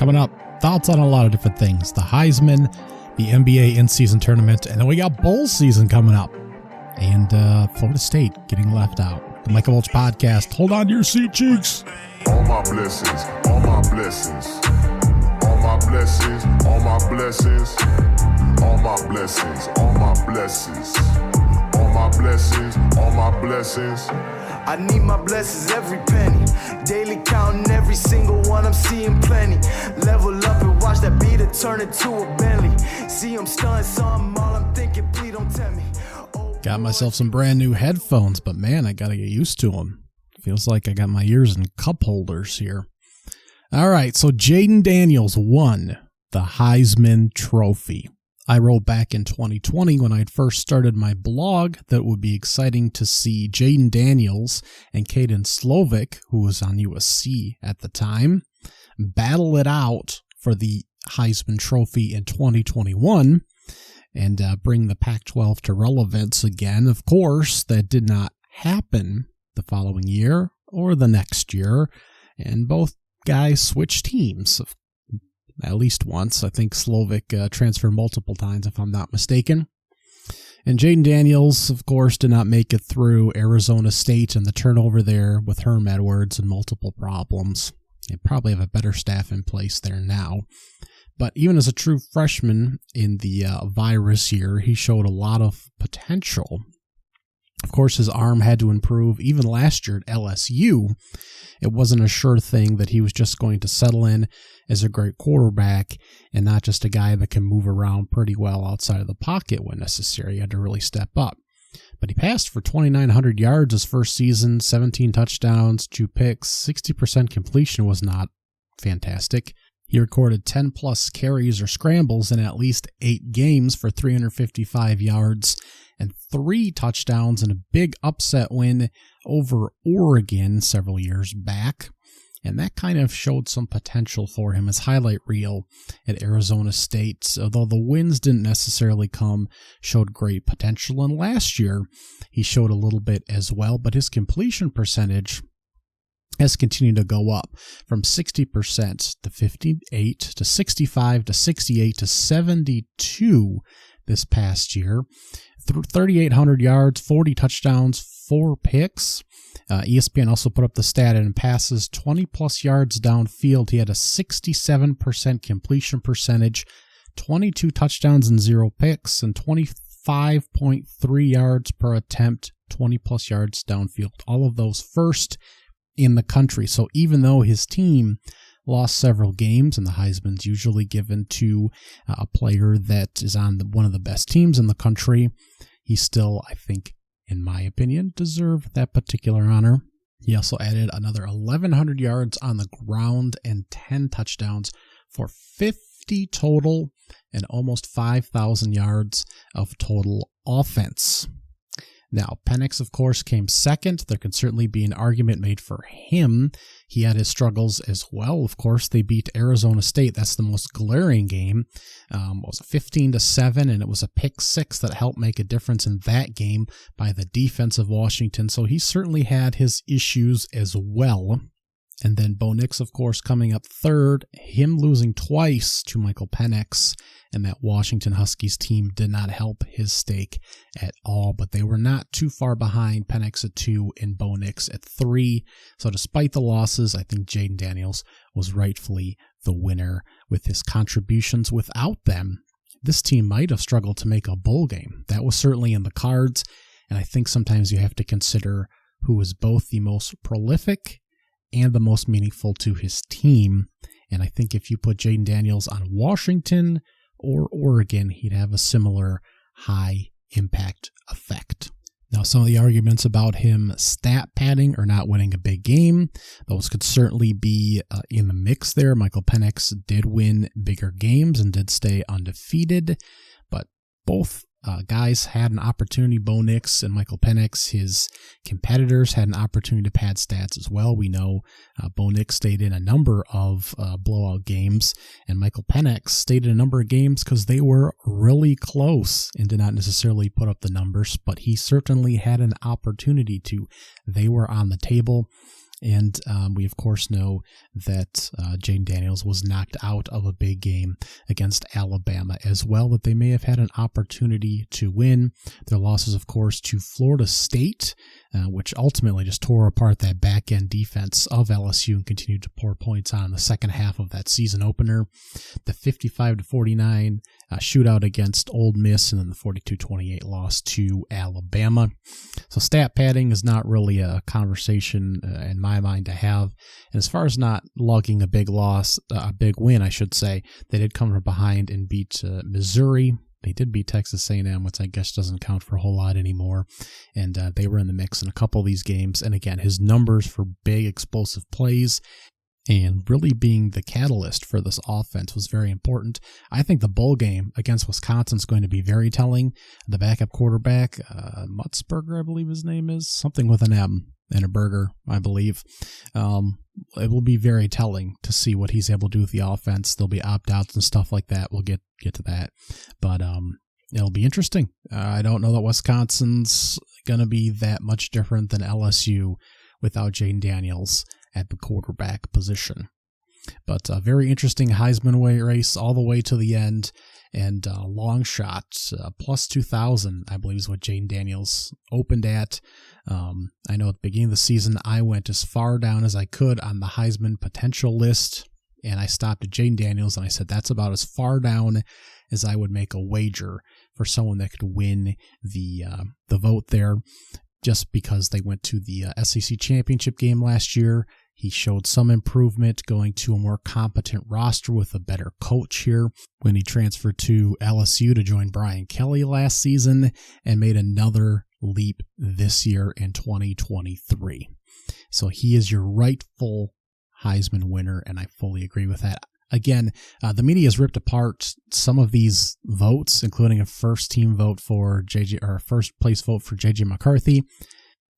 Coming up, thoughts on a lot of different things. The Heisman, the NBA in-season tournament, and then we got bowl season coming up. And Florida State getting left out. The Michael Welch Podcast. Hold on to your seat cheeks. All my blessings, all my blessings, all my blessings, all my blessings, all my blessings, all my blessings, all my blessings, all my blessings. I need my blessings every penny, daily counting every single one, I'm seeing plenty. Level up and watch that beat it turn into a Bentley. See I'm stunning something, all I'm thinking, please don't tell me. Got myself some brand new headphones, but man, I gotta get used to them. Feels like I got my ears in cup holders here. All right, so Jayden Daniels won the Heisman Trophy. I wrote back in 2020 when I'd first started my blog that it would be exciting to see Jayden Daniels and Jayden Slovic, who was on USC at the time, battle it out for the Heisman Trophy in 2021 and bring the Pac-12 to relevance again. Of course, that did not happen the following year or the next year, and both guys switched teams at least once. I think Slovic transferred multiple times, if I'm not mistaken. And Jayden Daniels, of course, did not make it through Arizona State and the turnover there with Herm Edwards and multiple problems. They probably have a better staff in place there now. But even as a true freshman in the virus year, he showed a lot of potential. Of course, his arm had to improve. Even last year at LSU, it wasn't a sure thing that he was just going to settle in as a great quarterback and not just a guy that can move around pretty well outside of the pocket when necessary. He had to really step up. But he passed for 2,900 yards his first season, 17 touchdowns, 2 picks, 60% completion was not fantastic. He recorded 10-plus carries or scrambles in at least 8 games for 355 yards and 3 touchdowns in a big upset win over Oregon several years back. And that kind of showed some potential for him. His highlight reel at Arizona State, although the wins didn't necessarily come, showed great potential. And last year, he showed a little bit as well, but his completion percentage has continued to go up from 60% to 58 to 65 to 68 to 72 this past year. 3,800 yards, 40 touchdowns, 4 picks. ESPN also put up the stat in passes 20-plus yards downfield. He had a 67% completion percentage, 22 touchdowns and 0 picks, and 25.3 yards per attempt, 20-plus yards downfield. All of those first in the country. So even though his team lost several games, and the Heisman's usually given to a player that is on one of the best teams in the country, he still, I think, in my opinion, deserved that particular honor. He also added another 1,100 yards on the ground and 10 touchdowns for 50 total and almost 5,000 yards of total offense. Now, Penix, of course, came second. There can certainly be an argument made for him. He had his struggles as well. Of course, they beat Arizona State. That's the most glaring game. It was 15-7, and it was a pick 6 that helped make a difference in that game by the defense of Washington. So he certainly had his issues as well. And then Bo Nix, of course, coming up third, him losing twice to Michael Penix, and that Washington Huskies team did not help his stake at all. But they were not too far behind Penix at 2 and Bo Nix at 3. So despite the losses, I think Jayden Daniels was rightfully the winner with his contributions. Without them, this team might have struggled to make a bowl game. That was certainly in the cards, and I think sometimes you have to consider who was both the most prolific and the most meaningful to his team. And I think if you put Jayden Daniels on Washington or Oregon, he'd have a similar high impact effect. Now, some of the arguments about him stat padding or not winning a big game, those could certainly be in the mix there. Michael Penix did win bigger games and did stay undefeated, but both guys had an opportunity. Bo Nix and Michael Penix, his competitors, had an opportunity to pad stats as well. We know Bo Nix stayed in a number of blowout games, and Michael Penix stayed in a number of games because they were really close and did not necessarily put up the numbers, but he certainly had an opportunity to. They were on the table, And we, of course, know that Jayden Daniels was knocked out of a big game against Alabama as well, that they may have had an opportunity to win. Their losses, of course, to Florida State, which ultimately just tore apart that back-end defense of LSU and continued to pour points on in the second half of that season opener. The 55-49 shootout against Ole Miss, and then the 42-28 loss to Alabama. So stat padding is not really a conversation in my mind to have. And as far as not lugging a big loss, a big win, I should say, they did come from behind and beat Missouri. They did beat Texas A&M, which I guess doesn't count for a whole lot anymore. And they were in the mix in a couple of these games. And again, his numbers for big explosive plays and really being the catalyst for this offense was very important. I think the bowl game against Wisconsin is going to be very telling. The backup quarterback, Mutzberger, I believe his name is, something with an M and a burger, I believe. It will be very telling to see what he's able to do with the offense. There'll be opt-outs and stuff like that. We'll get to that. But it'll be interesting. I don't know that Wisconsin's going to be that much different than LSU without Jayden Daniels at the quarterback position. But a very interesting Heisman race all the way to the end, and long shot, plus 2,000, I believe is what Jayden Daniels opened at. I know at the beginning of the season, I went as far down as I could on the Heisman potential list, and I stopped at Jayden Daniels, and I said that's about as far down as I would make a wager for someone that could win the vote there, just because they went to the SEC championship game last year. He showed some improvement going to a more competent roster with a better coach here when he transferred to LSU to join Brian Kelly last season, and made another leap this year in 2023. So he is your rightful Heisman winner, and I fully agree with that. Again, the media has ripped apart some of these votes, including a first-team vote for a first-place vote for J.J. McCarthy,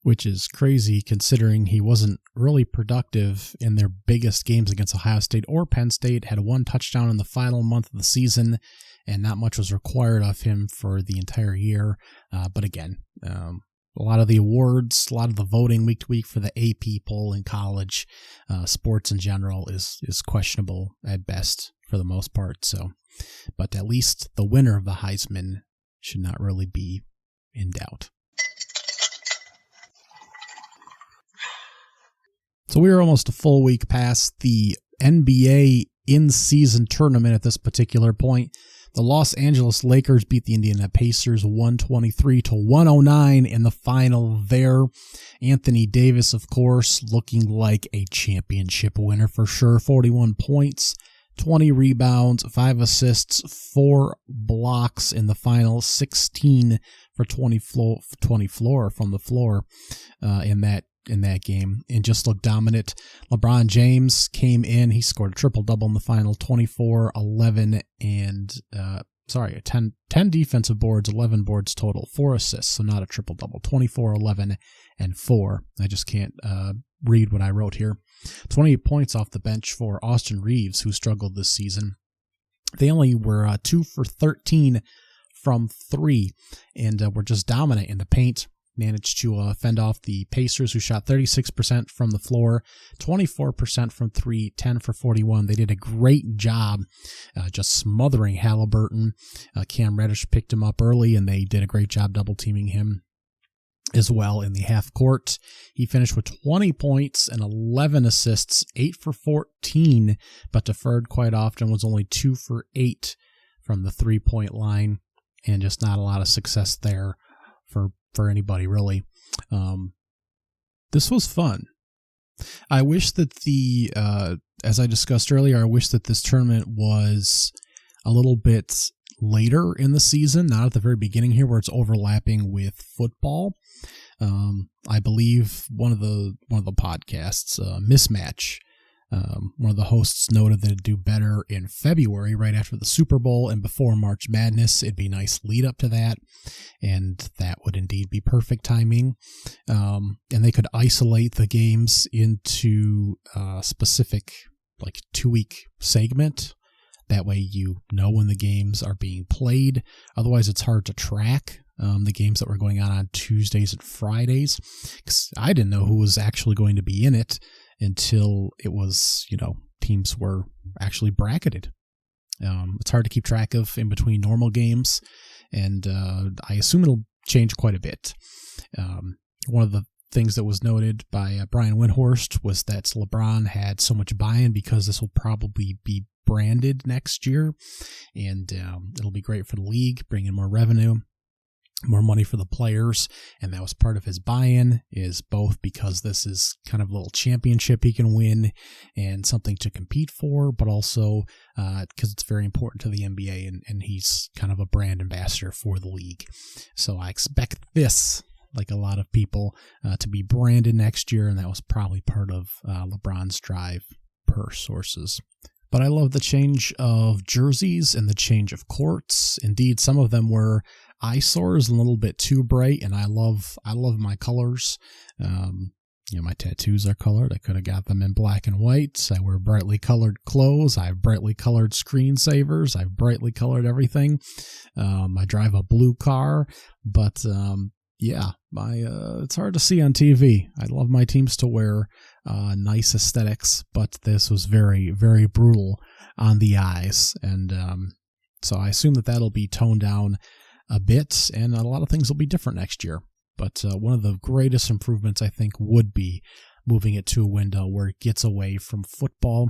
which is crazy considering he wasn't really productive in their biggest games against Ohio State or Penn State, had one touchdown in the final month of the season, and not much was required of him for the entire year. But again, a lot of the awards, a lot of the voting week to week for the AP poll in college, sports in general is questionable at best for the most part. So, but at least the winner of the Heisman should not really be in doubt. So we are almost a full week past the NBA in-season tournament at this particular point. The Los Angeles Lakers beat the Indiana Pacers 123-109 in the final there. Anthony Davis, of course, looking like a championship winner for sure. 41 points, 20 rebounds, 5 assists, 4 blocks in the final, 16 for 20 floor from the floor in that game, and just looked dominant. LeBron James came in. He scored a triple-double in the final, 24, 11, and 10 defensive boards, 11 boards total, 4 assists, so not a triple-double, 24, 11, and 4. I just can't read what I wrote here. 28 points off the bench for Austin Reeves, who struggled this season. They only were 2 for 13 from 3, and were just dominant in the paint. Managed to fend off the Pacers, who shot 36% from the floor, 24% from 3, 10 for 41. They did a great job just smothering Halliburton. Cam Reddish picked him up early, and they did a great job double-teaming him as well in the half court. He finished with 20 points and 11 assists, 8 for 14, but deferred quite often, was only 2 for 8 from the three-point line, and just not a lot of success there for anybody, really. This was fun. I wish that as I discussed earlier, I wish that this tournament was a little bit later in the season, not at the very beginning here where it's overlapping with football. I believe one of the podcasts, Mismatch, one of the hosts noted that it'd do better in February, right after the Super Bowl and before March Madness. It'd be a nice lead up to that, and that would indeed be perfect timing. And they could isolate the games into a specific, 2-week segment. That way you know when the games are being played. Otherwise, it's hard to track the games that were going on Tuesdays and Fridays, because I didn't know who was actually going to be in it until it was, teams were actually bracketed. It's hard to keep track of in between normal games, and I assume it'll change quite a bit. One of the things that was noted by Brian Windhorst was that LeBron had so much buy-in because this will probably be branded next year, and it'll be great for the league, bring in more revenue, more money for the players, and that was part of his buy-in, is both because this is kind of a little championship he can win and something to compete for, but also because it's very important to the NBA, and he's kind of a brand ambassador for the league. So I expect this, like a lot of people, to be branded next year, and that was probably part of LeBron's drive per sources. But I love the change of jerseys and the change of courts. Indeed, some of them were eyesores, a little bit too bright, and I love my colors. My tattoos are colored. I could have got them in black and white. I wear brightly colored clothes. I have brightly colored screensavers. I've brightly colored everything. I drive a blue car, but it's hard to see on TV. I love my teams to wear nice aesthetics, but this was very, very brutal on the eyes. And so I assume that'll be toned down a bit, and a lot of things will be different next year. But one of the greatest improvements, I think, would be moving it to a window where it gets away from football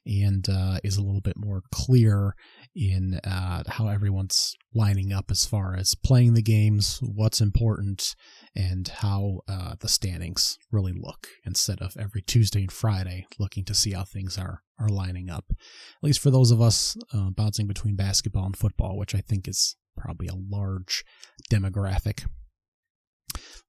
and is a little bit more clear in how everyone's lining up as far as playing the games, what's important, and how the standings really look, instead of every Tuesday and Friday looking to see how things are lining up. At least for those of us bouncing between basketball and football, which I think is probably a large demographic.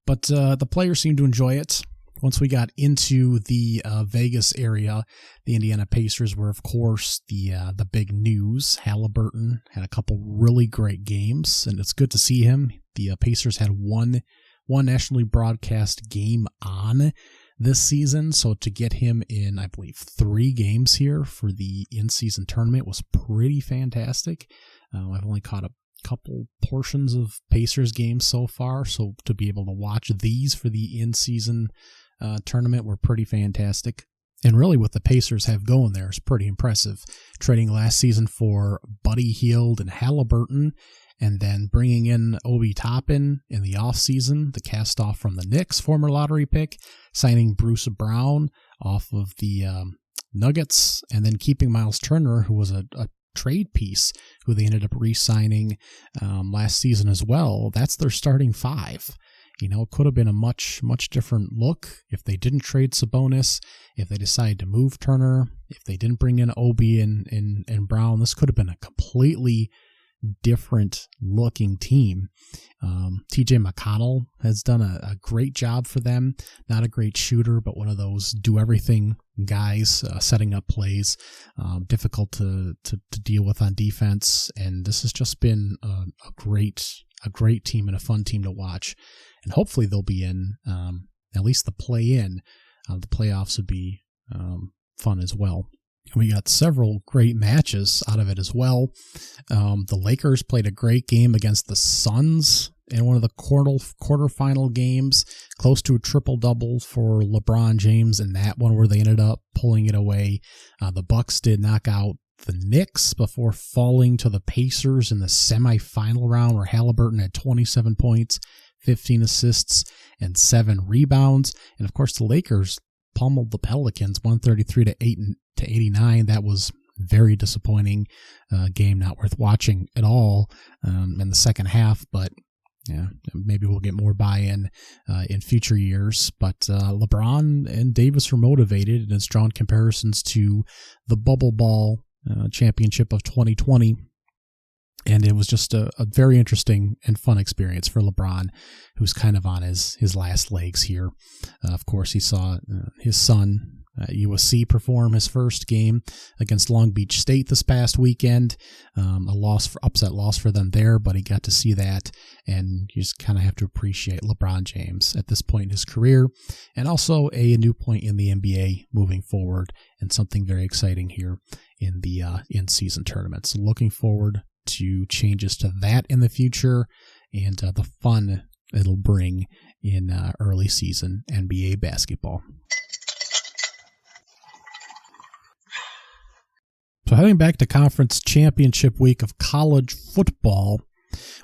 But the players seem to enjoy it. Once we got into the Vegas area, the Indiana Pacers were, of course, the big news. Halliburton had a couple really great games, and it's good to see him. The Pacers had one nationally broadcast game on this season, so to get him in, I believe, 3 games here for the in-season tournament was pretty fantastic. I've only caught a couple portions of Pacers games so far, so to be able to watch these for the in-season tournament were pretty fantastic. And really what the Pacers have going there is pretty impressive. Trading last season for Buddy Hield and Halliburton, and then bringing in Obi Toppin in the offseason, the cast-off from the Knicks, former lottery pick, signing Bruce Brown off of the Nuggets, and then keeping Miles Turner, who was a trade piece, who they ended up re-signing last season as well. That's their starting 5. It could have been a much, much different look if they didn't trade Sabonis, if they decided to move Turner, if they didn't bring in Obi and Brown. This could have been a completely different looking team. TJ McConnell has done a great job for them. Not a great shooter, but one of those do-everything guys, setting up plays, difficult to deal with on defense. And this has just been a great team and a fun team to watch. And hopefully they'll be in at least the play-in. The playoffs would be fun as well. And we got several great matches out of it as well. The Lakers played a great game against the Suns in one of the quarterfinal games, close to a triple-double for LeBron James in that one, where they ended up pulling it away. The Bucks did knock out the Knicks before falling to the Pacers in the semifinal round, where Halliburton had 27 points, 15 assists, and 7 rebounds. And of course, the Lakers pummeled the Pelicans 133-89. That was very disappointing game, not worth watching at all in the second half. But yeah, maybe we'll get more buy-in in future years. But LeBron and Davis were motivated, and it's drawn comparisons to the bubble ball championship of 2020. And it was just a very interesting and fun experience for LeBron, who's kind of on his last legs here. Of course, he saw his son, USC, perform his first game against Long Beach State this past weekend. Upset loss for them there, but he got to see that, and you just kind of have to appreciate LeBron James at this point in his career, and also a new point in the NBA moving forward, and something very exciting here in the in-season tournament. So looking forward to changes to that in the future, and the fun it'll bring in early season NBA basketball. So heading back to conference championship week of college football,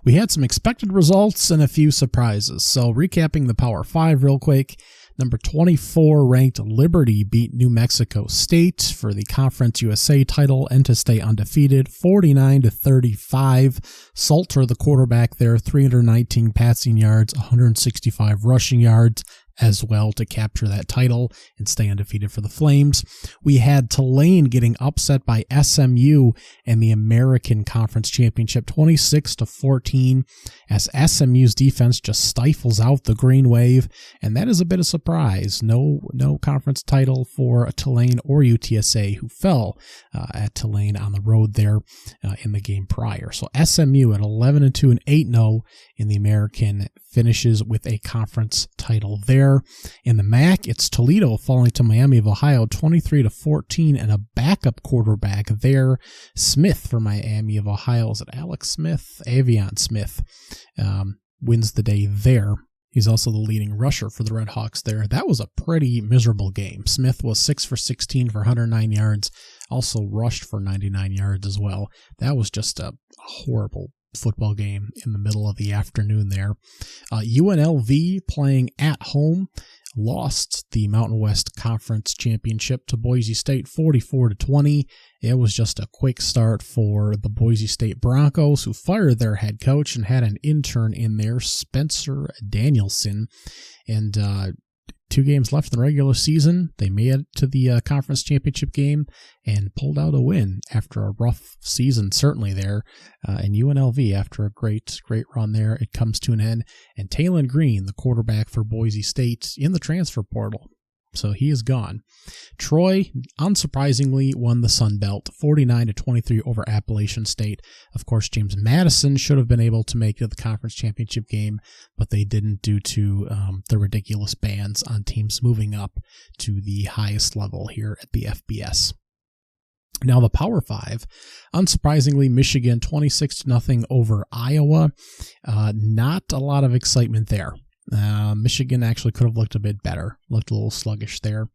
we had some expected results and a few surprises. So recapping the Power 5 real quick, number 24 ranked Liberty beat New Mexico State for the Conference USA title and to stay undefeated, 49-35. Salter, the quarterback there, 319 passing yards, 165 rushing yards as well to capture that title and stay undefeated for the Flames. We had Tulane getting upset by SMU in the American Conference Championship, 26-14, as SMU's defense just stifles out the Green Wave, and that is a bit of surprise. No conference title for Tulane or UTSA, who fell at Tulane on the road there in the game prior. So SMU at 11-2 and 8-0 in the American finishes with a conference title there. In the MAC, it's Toledo falling to Miami of Ohio 23-14, and a backup quarterback there, Smith for Miami of Ohio. Is it Alex Smith? Avion Smith wins the day there. He's also the leading rusher for the Red Hawks there. That was a pretty miserable game. Smith was 6 for 16 for 109 yards, also rushed for 99 yards as well. That was just a horrible football game in the middle of the afternoon there. UNLV playing at home lost the Mountain West Conference Championship to Boise State 44-20. It was just a quick start for the Boise State Broncos, who fired their head coach and had an intern in there, Spencer Danielson. And 2 games left in the regular season. They made it to the conference championship game and pulled out a win after a rough season, certainly there. And UNLV, after a great run there, it comes to an end. And Talon Green, the quarterback for Boise State, in the transfer portal. So he is gone. Troy, unsurprisingly, won the Sun Belt 49-23 over Appalachian State. Of course, James Madison should have been able to make it to the conference championship game, but they didn't due to the ridiculous bans on teams moving up to the highest level here at the FBS. Now the Power 5, unsurprisingly, Michigan 26-0 over Iowa. Not a lot of excitement there. Michigan actually could have looked a bit better, looked a little sluggish there.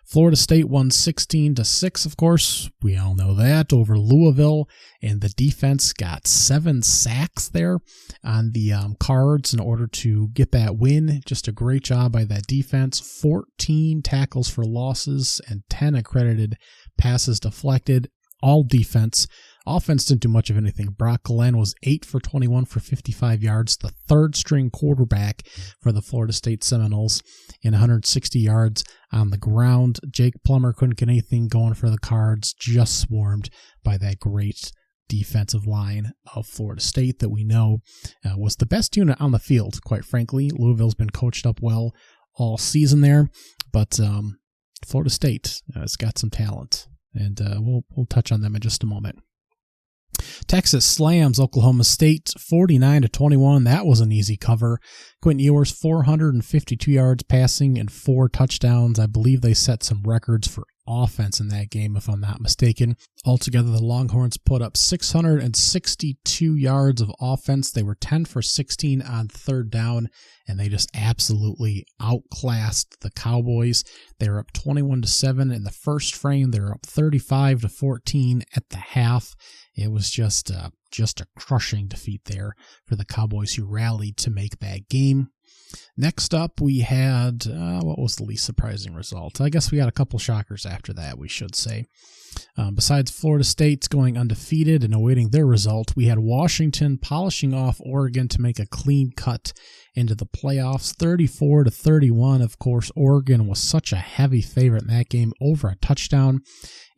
Florida State won 16-6, of course. We all know that, over Louisville, and the defense got 7 sacks there on the Cards in order to get that win. Just a great job by that defense. 14 tackles for losses and 10 accredited passes deflected. All defense. Offense didn't do much of anything. Brock Glenn was 8 for 21 for 55 yards, the third-string quarterback for the Florida State Seminoles, and 160 yards on the ground. Jake Plummer couldn't get anything going for the Cards, just swarmed by that great defensive line of Florida State that we know was the best unit on the field, quite frankly. Louisville's been coached up well all season there, but Florida State has got some talent, and we'll touch on them in just a moment. Texas slams Oklahoma State 49-21. That was an easy cover. Quentin Ewers 452 yards passing and 4 touchdowns. I believe they set some records for offense in that game, if I'm not mistaken. Altogether, the Longhorns put up 662 yards of offense. They were 10 for 16 on third down, and they just absolutely outclassed the Cowboys. They were up 21-7 in the first frame. They were up 35-14 at the half. It was just a crushing defeat there for the Cowboys, who rallied to make that game. Next up, we had, what was the least surprising result? I guess we got a couple shockers after that, we should say. Besides Florida State going undefeated and awaiting their result, we had Washington polishing off Oregon to make a clean cut into the playoffs, 34-31. Of course, Oregon was such a heavy favorite in that game, over a touchdown.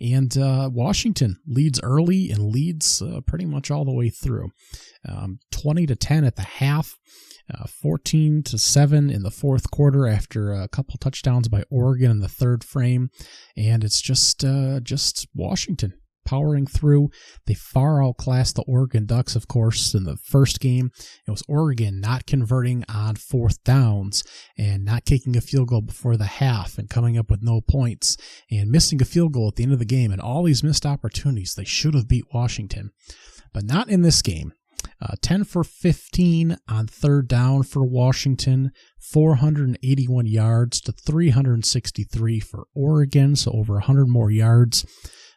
And Washington leads early and leads pretty much all the way through. 20-10 at the half. 14-7 in the fourth quarter after a couple touchdowns by Oregon in the third frame, and it's just Washington powering through. They far outclassed the Oregon Ducks, of course, in the first game. It was Oregon not converting on fourth downs and not kicking a field goal before the half and coming up with no points and missing a field goal at the end of the game, and all these missed opportunities. They should have beat Washington, but not in this game. 10 for 15 on third down for Washington, 481 yards to 363 for Oregon, so over 100 more yards.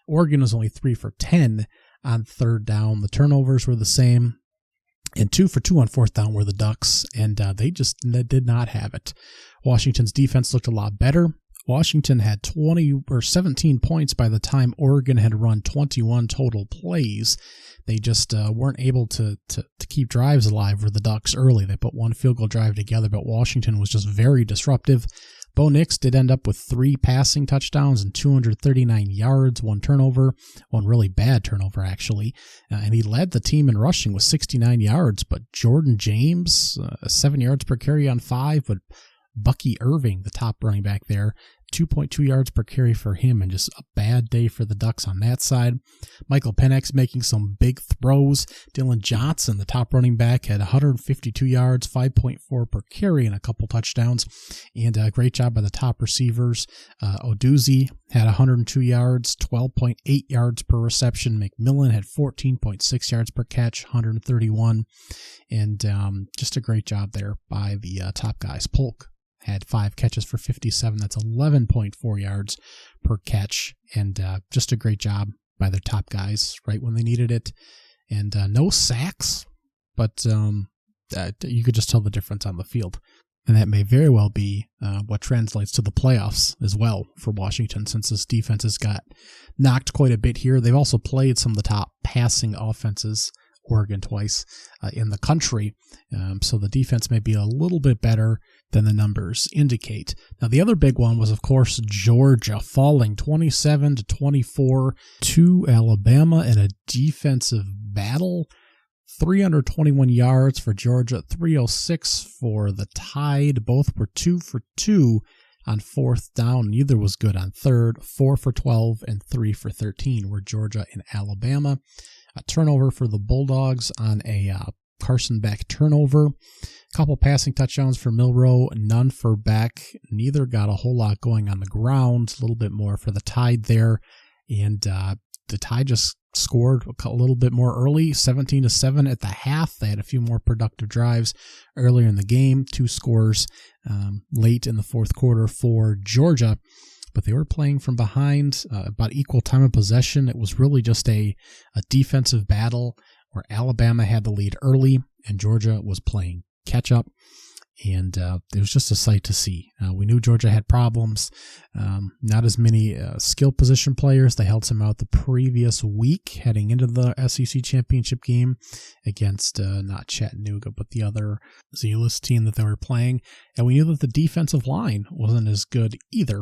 Oregon was only 3 for 10 on third down. The turnovers were the same, and 2 for 2 on fourth down were the Ducks, and they did not have it. Washington's defense looked a lot better. Washington had 17 points by the time Oregon had run 21 total plays. They just weren't able to keep drives alive for the Ducks early. They put one field goal drive together, but Washington was just very disruptive. Bo Nix did end up with 3 passing touchdowns and 239 yards, 1 turnover, one really bad turnover actually, and he led the team in rushing with 69 yards, but Jordan James, 7 yards per carry on 5, but Bucky Irving, the top running back there, 2.2 yards per carry for him, and just a bad day for the Ducks on that side. Michael Penix making some big throws. Dylan Johnson, the top running back, had 152 yards, 5.4 per carry, and a couple touchdowns. And a great job by the top receivers. Oduzzi had 102 yards, 12.8 yards per reception. McMillan had 14.6 yards per catch, 131. And just a great job there by the top guys. Polk had 5 catches for 57. That's 11.4 yards per catch. And just a great job by their top guys right when they needed it. And no sacks, but you could just tell the difference on the field. And that may very well be what translates to the playoffs as well for Washington, since this defense has got knocked quite a bit here. They've also played some of the top passing offenses, Oregon twice, in the country. So the defense may be a little bit better than the numbers indicate. Now, the other big one was, of course, Georgia falling 27-24 to Alabama in a defensive battle. 321 yards for Georgia, 306 for the Tide. Both were 2 for 2 on fourth down. Neither was good on third. 4 for 12 and 3 for 13 were Georgia and Alabama. A turnover for the Bulldogs on a Carson Beck turnover. A couple passing touchdowns for Milroe, none for Beck. Neither got a whole lot going on the ground. A little bit more for the Tide there. And the Tide just scored a little bit more early, 17-7 at the half. They had a few more productive drives earlier in the game. 2 scores late in the fourth quarter for Georgia. But they were playing from behind, about equal time of possession. It was really just a defensive battle where Alabama had the lead early and Georgia was playing catch up. And it was just a sight to see. We knew Georgia had problems. Not as many skill position players. They held some out the previous week heading into the SEC championship game against not Chattanooga, but the other Zealous team that they were playing. And we knew that the defensive line wasn't as good either.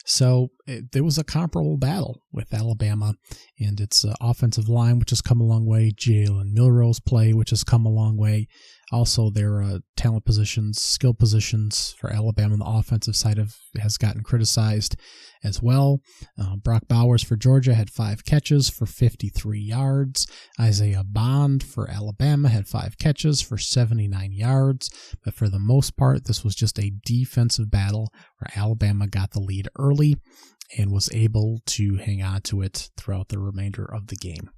So there was a comparable battle with Alabama and its offensive line, which has come a long way. Jalen Milroe's play, which has come a long way. Also, their talent positions, skill positions for Alabama on the offensive side has gotten criticized as well. Brock Bowers for Georgia had 5 catches for 53 yards. Isaiah Bond for Alabama had 5 catches for 79 yards. But for the most part, this was just a defensive battle where Alabama got the lead early and was able to hang on to it throughout the remainder of the game.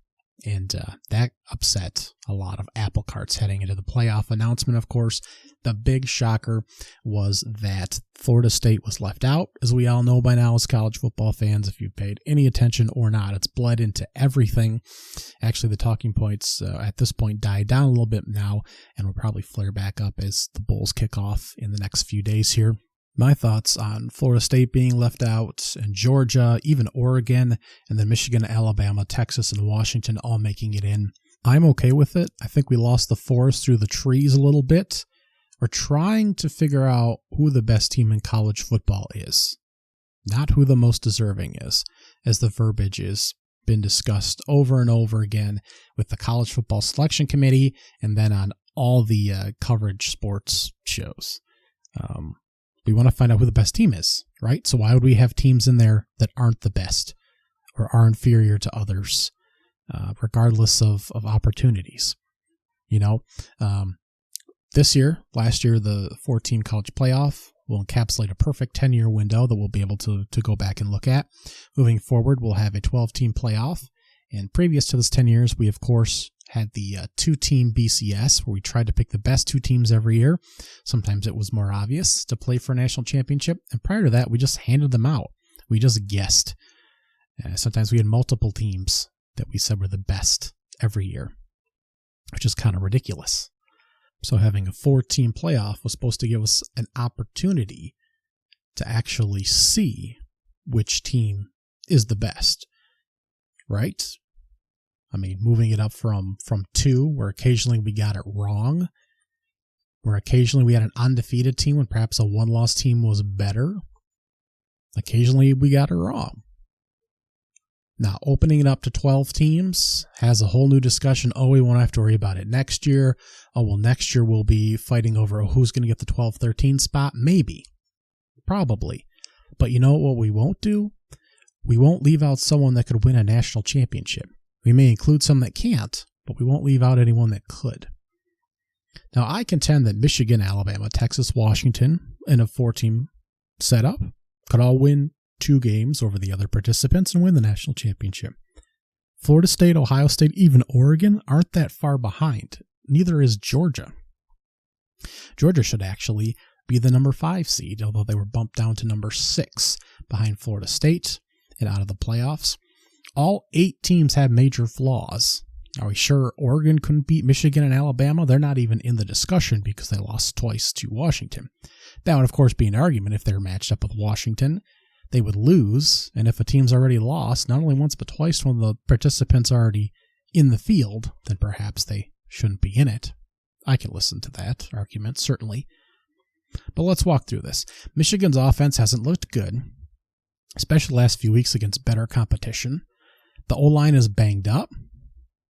And that upset a lot of apple carts heading into the playoff announcement, of course. The big shocker was that Florida State was left out, as we all know by now as college football fans, if you've paid any attention or not. It's bled into everything. Actually, the talking points at this point died down a little bit now and will probably flare back up as the Bulls kick off in the next few days here. My thoughts on Florida State being left out, and Georgia, even Oregon, and then Michigan, Alabama, Texas, and Washington all making it in. I'm okay with it. I think we lost the forest through the trees a little bit. We're trying to figure out who the best team in college football is, not who the most deserving is, as the verbiage has been discussed over and over again with the College Football Selection Committee and then on all the coverage sports shows. We want to find out who the best team is, right? So why would we have teams in there that aren't the best or are inferior to others, regardless of opportunities? You know, last year, the 4-team college playoff will encapsulate a perfect 10-year window that we'll be able to go back and look at. Moving forward, we'll have a 12-team playoff. And previous to this 10 years, we, of course, had the two-team BCS, where we tried to pick the best two teams every year. Sometimes it was more obvious to play for a national championship. And prior to that, we just handed them out. We just guessed. Sometimes we had multiple teams that we said were the best every year, which is kind of ridiculous. So having a 4-team playoff was supposed to give us an opportunity to actually see which team is the best, right? I mean, moving it up from 2, where occasionally we got it wrong, where occasionally we had an undefeated team when perhaps a 1-loss team was better. Occasionally we got it wrong. Now, opening it up to 12 teams has a whole new discussion. Oh, we won't have to worry about it next year. Oh, well, next year we'll be fighting over who's going to get the 12-13 spot. Maybe. Probably. But you know what we won't do? We won't leave out someone that could win a national championship. We may include some that can't, but we won't leave out anyone that could. Now, I contend that Michigan, Alabama, Texas, Washington, in a 4-team setup could all win 2 games over the other participants and win the national championship. Florida State, Ohio State, even Oregon aren't that far behind. Neither is Georgia. Georgia should actually be the number 5 seed, although they were bumped down to number 6 behind Florida State and out of the playoffs. All 8 teams have major flaws. Are we sure Oregon couldn't beat Michigan and Alabama? They're not even in the discussion because they lost twice to Washington. That would, of course, be an argument if they're matched up with Washington. They would lose, and if a team's already lost, not only once but twice when the participants are already in the field, then perhaps they shouldn't be in it. I can listen to that argument, certainly. But let's walk through this. Michigan's offense hasn't looked good, especially the last few weeks against better competition. The O-line is banged up.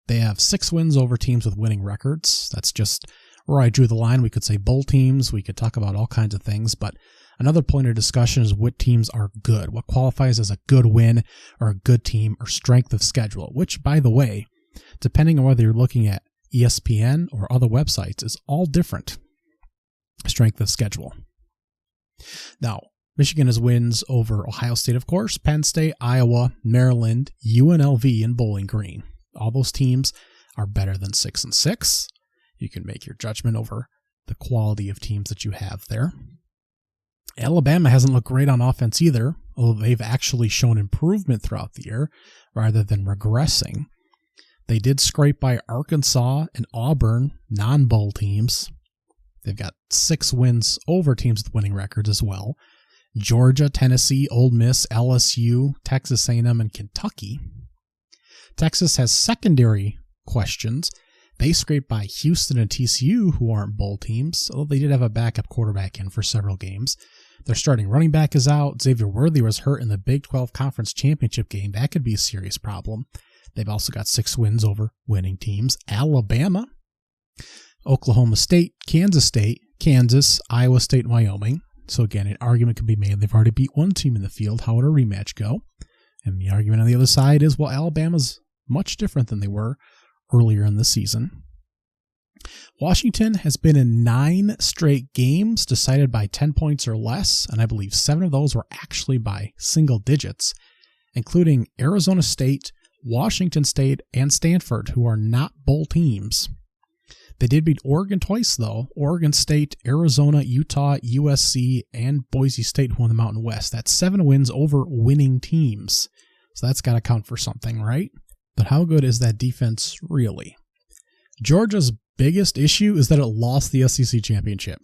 They have 6 wins over teams with winning records. That's just where I drew the line. We could say bowl teams. We could talk about all kinds of things, but another point of discussion is what teams are good, what qualifies as a good win or a good team or strength of schedule, which, by the way, depending on whether you're looking at ESPN or other websites, is all different. Strength of schedule. Now, Michigan has wins over Ohio State, of course, Penn State, Iowa, Maryland, UNLV, and Bowling Green. All those teams are better than 6-6. You can make your judgment over the quality of teams that you have there. Alabama hasn't looked great on offense either, although they've actually shown improvement throughout the year rather than regressing. They did scrape by Arkansas and Auburn, non-bowl teams. They've got 6 wins over teams with winning records as well. Georgia, Tennessee, Ole Miss, LSU, Texas A&M, and Kentucky. Texas has secondary questions. They scraped by Houston and TCU, who aren't bowl teams, although they did have a backup quarterback in for several games. Their starting running back is out. Xavier Worthy was hurt in the Big 12 Conference Championship game. That could be a serious problem. They've also got 6 wins over winning teams. Alabama, Oklahoma State, Kansas, Iowa State, and Wyoming. So again, an argument could be made. They've already beat one team in the field. How would a rematch go? And the argument on the other side is, well, Alabama's much different than they were earlier in the season. Washington has been in 9 straight games decided by 10 points or less, and I believe 7 of those were actually by single digits, including Arizona State, Washington State, and Stanford, who are not bowl teams. They did beat Oregon twice, though. Oregon State, Arizona, Utah, USC, and Boise State, who won the Mountain West. That's 7 wins over winning teams. So that's got to count for something, right? But how good is that defense really? Georgia's biggest issue is that it lost the SEC championship.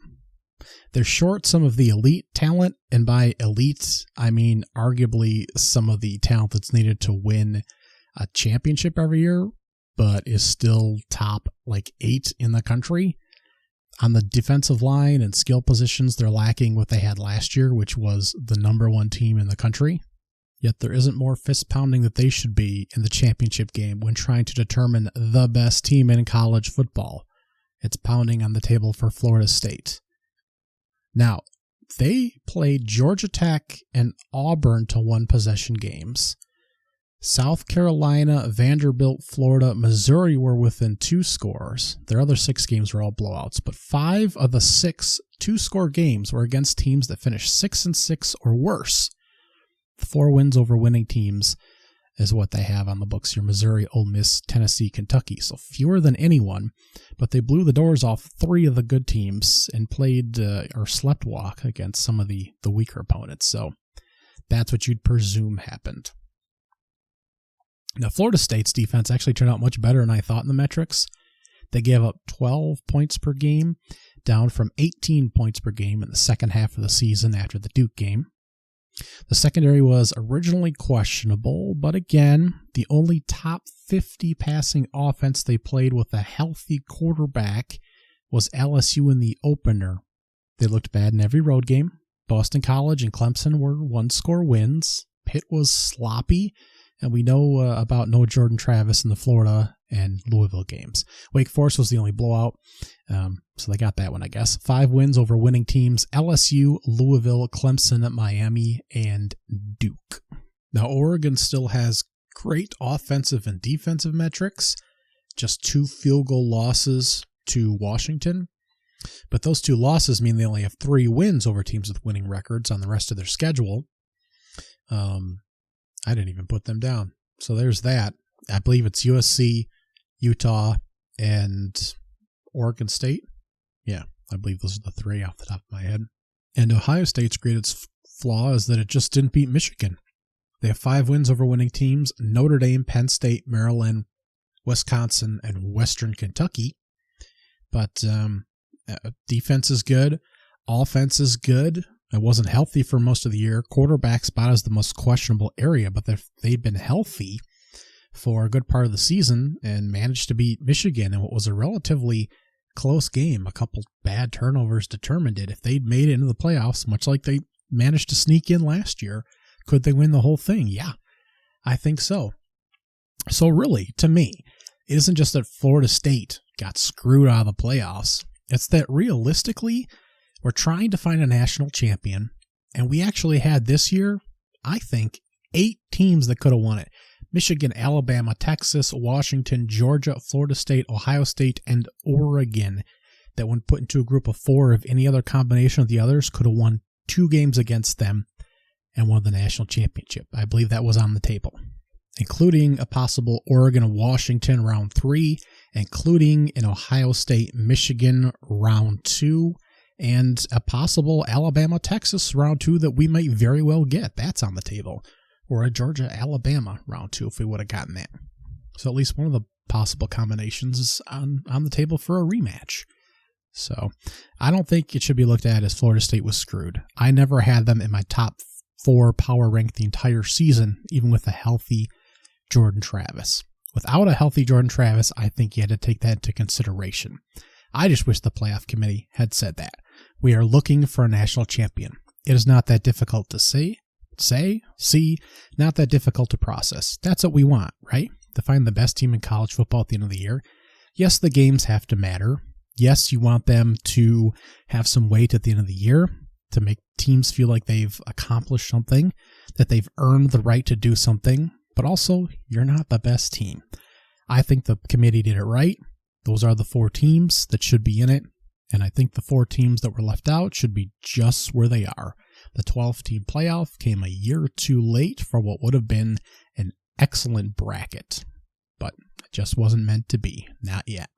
They're short some of the elite talent, and by elite, I mean arguably some of the talent that's needed to win a championship every year, but is still top 8 in the country. On the defensive line and skill positions, they're lacking what they had last year, which was the number 1 team in the country. Yet there isn't more fist pounding that they should be in the championship game when trying to determine the best team in college football. It's pounding on the table for Florida State. Now, they played Georgia Tech and Auburn to 1-possession games. South Carolina, Vanderbilt, Florida, Missouri were within 2 scores. Their other 6 games were all blowouts, but 5 of the 6 2-score games were against teams that finished 6-6 or worse. 4 wins over winning teams, is what they have on the books here. Missouri, Ole Miss, Tennessee, Kentucky. So fewer than anyone, but they blew the doors off 3 of the good teams and played or slept walk against some of the weaker opponents. So that's what you'd presume happened. Now, Florida State's defense actually turned out much better than I thought in the metrics. They gave up 12 points per game, down from 18 points per game in the second half of the season after the Duke game. The secondary was originally questionable, but again, the only top 50 passing offense they played with a healthy quarterback was LSU in the opener. They looked bad in every road game. Boston College and Clemson were one-score wins. Pitt was sloppy, and we know about no Jordan Travis in the Florida and Louisville games. Wake Forest was the only blowout, so they got that one, I guess. 5 wins over winning teams: LSU, Louisville, Clemson, Miami, and Duke. Now, Oregon still has great offensive and defensive metrics, just 2 field goal losses to Washington. But those 2 losses mean they only have 3 wins over teams with winning records on the rest of their schedule. I didn't even put them down. So there's that. I believe it's USC, Utah, and Oregon State. Yeah, I believe those are the 3 off the top of my head. And Ohio State's greatest flaw is that it just didn't beat Michigan. They have 5 wins over winning teams: Notre Dame, Penn State, Maryland, Wisconsin, and Western Kentucky. But defense is good. Offense is good. It wasn't healthy for most of the year. Quarterback spot is the most questionable area, but they've been healthy for a good part of the season and managed to beat Michigan in what was a relatively close game. A couple bad turnovers determined it. If they'd made it into the playoffs, much like they managed to sneak in last year, could they win the whole thing? Yeah, I think so. So really, to me, it isn't just that Florida State got screwed out of the playoffs. It's that realistically, we're trying to find a national champion, and we actually had this year, I think, 8 teams that could have won it. Michigan, Alabama, Texas, Washington, Georgia, Florida State, Ohio State, and Oregon, that when put into a group of 4 of any other combination of the others, could have won 2 games against them and won the national championship. I believe that was on the table, including a possible Oregon-Washington round 3, including an Ohio State-Michigan round 2, and a possible Alabama-Texas round 2 that we might very well get. That's on the table. Or a Georgia-Alabama round 2 if we would have gotten that. So at least one of the possible combinations is on the table for a rematch. So I don't think it should be looked at as Florida State was screwed. I never had them in my top 4 power rank the entire season, even with a healthy Jordan Travis. Without a healthy Jordan Travis, I think you had to take that into consideration. I just wish the playoff committee had said that. We are looking for a national champion. It is not that difficult to see, not that difficult to process. That's what we want, right? To find the best team in college football at the end of the year. Yes, the games have to matter. Yes, you want them to have some weight at the end of the year to make teams feel like they've accomplished something, that they've earned the right to do something, but also you're not the best team. I think the committee did it right. Those are the 4 teams that should be in it, and I think the 4 teams that were left out should be just where they are. The 12-team playoff came a year too late for what would have been an excellent bracket, but it just wasn't meant to be. Not yet.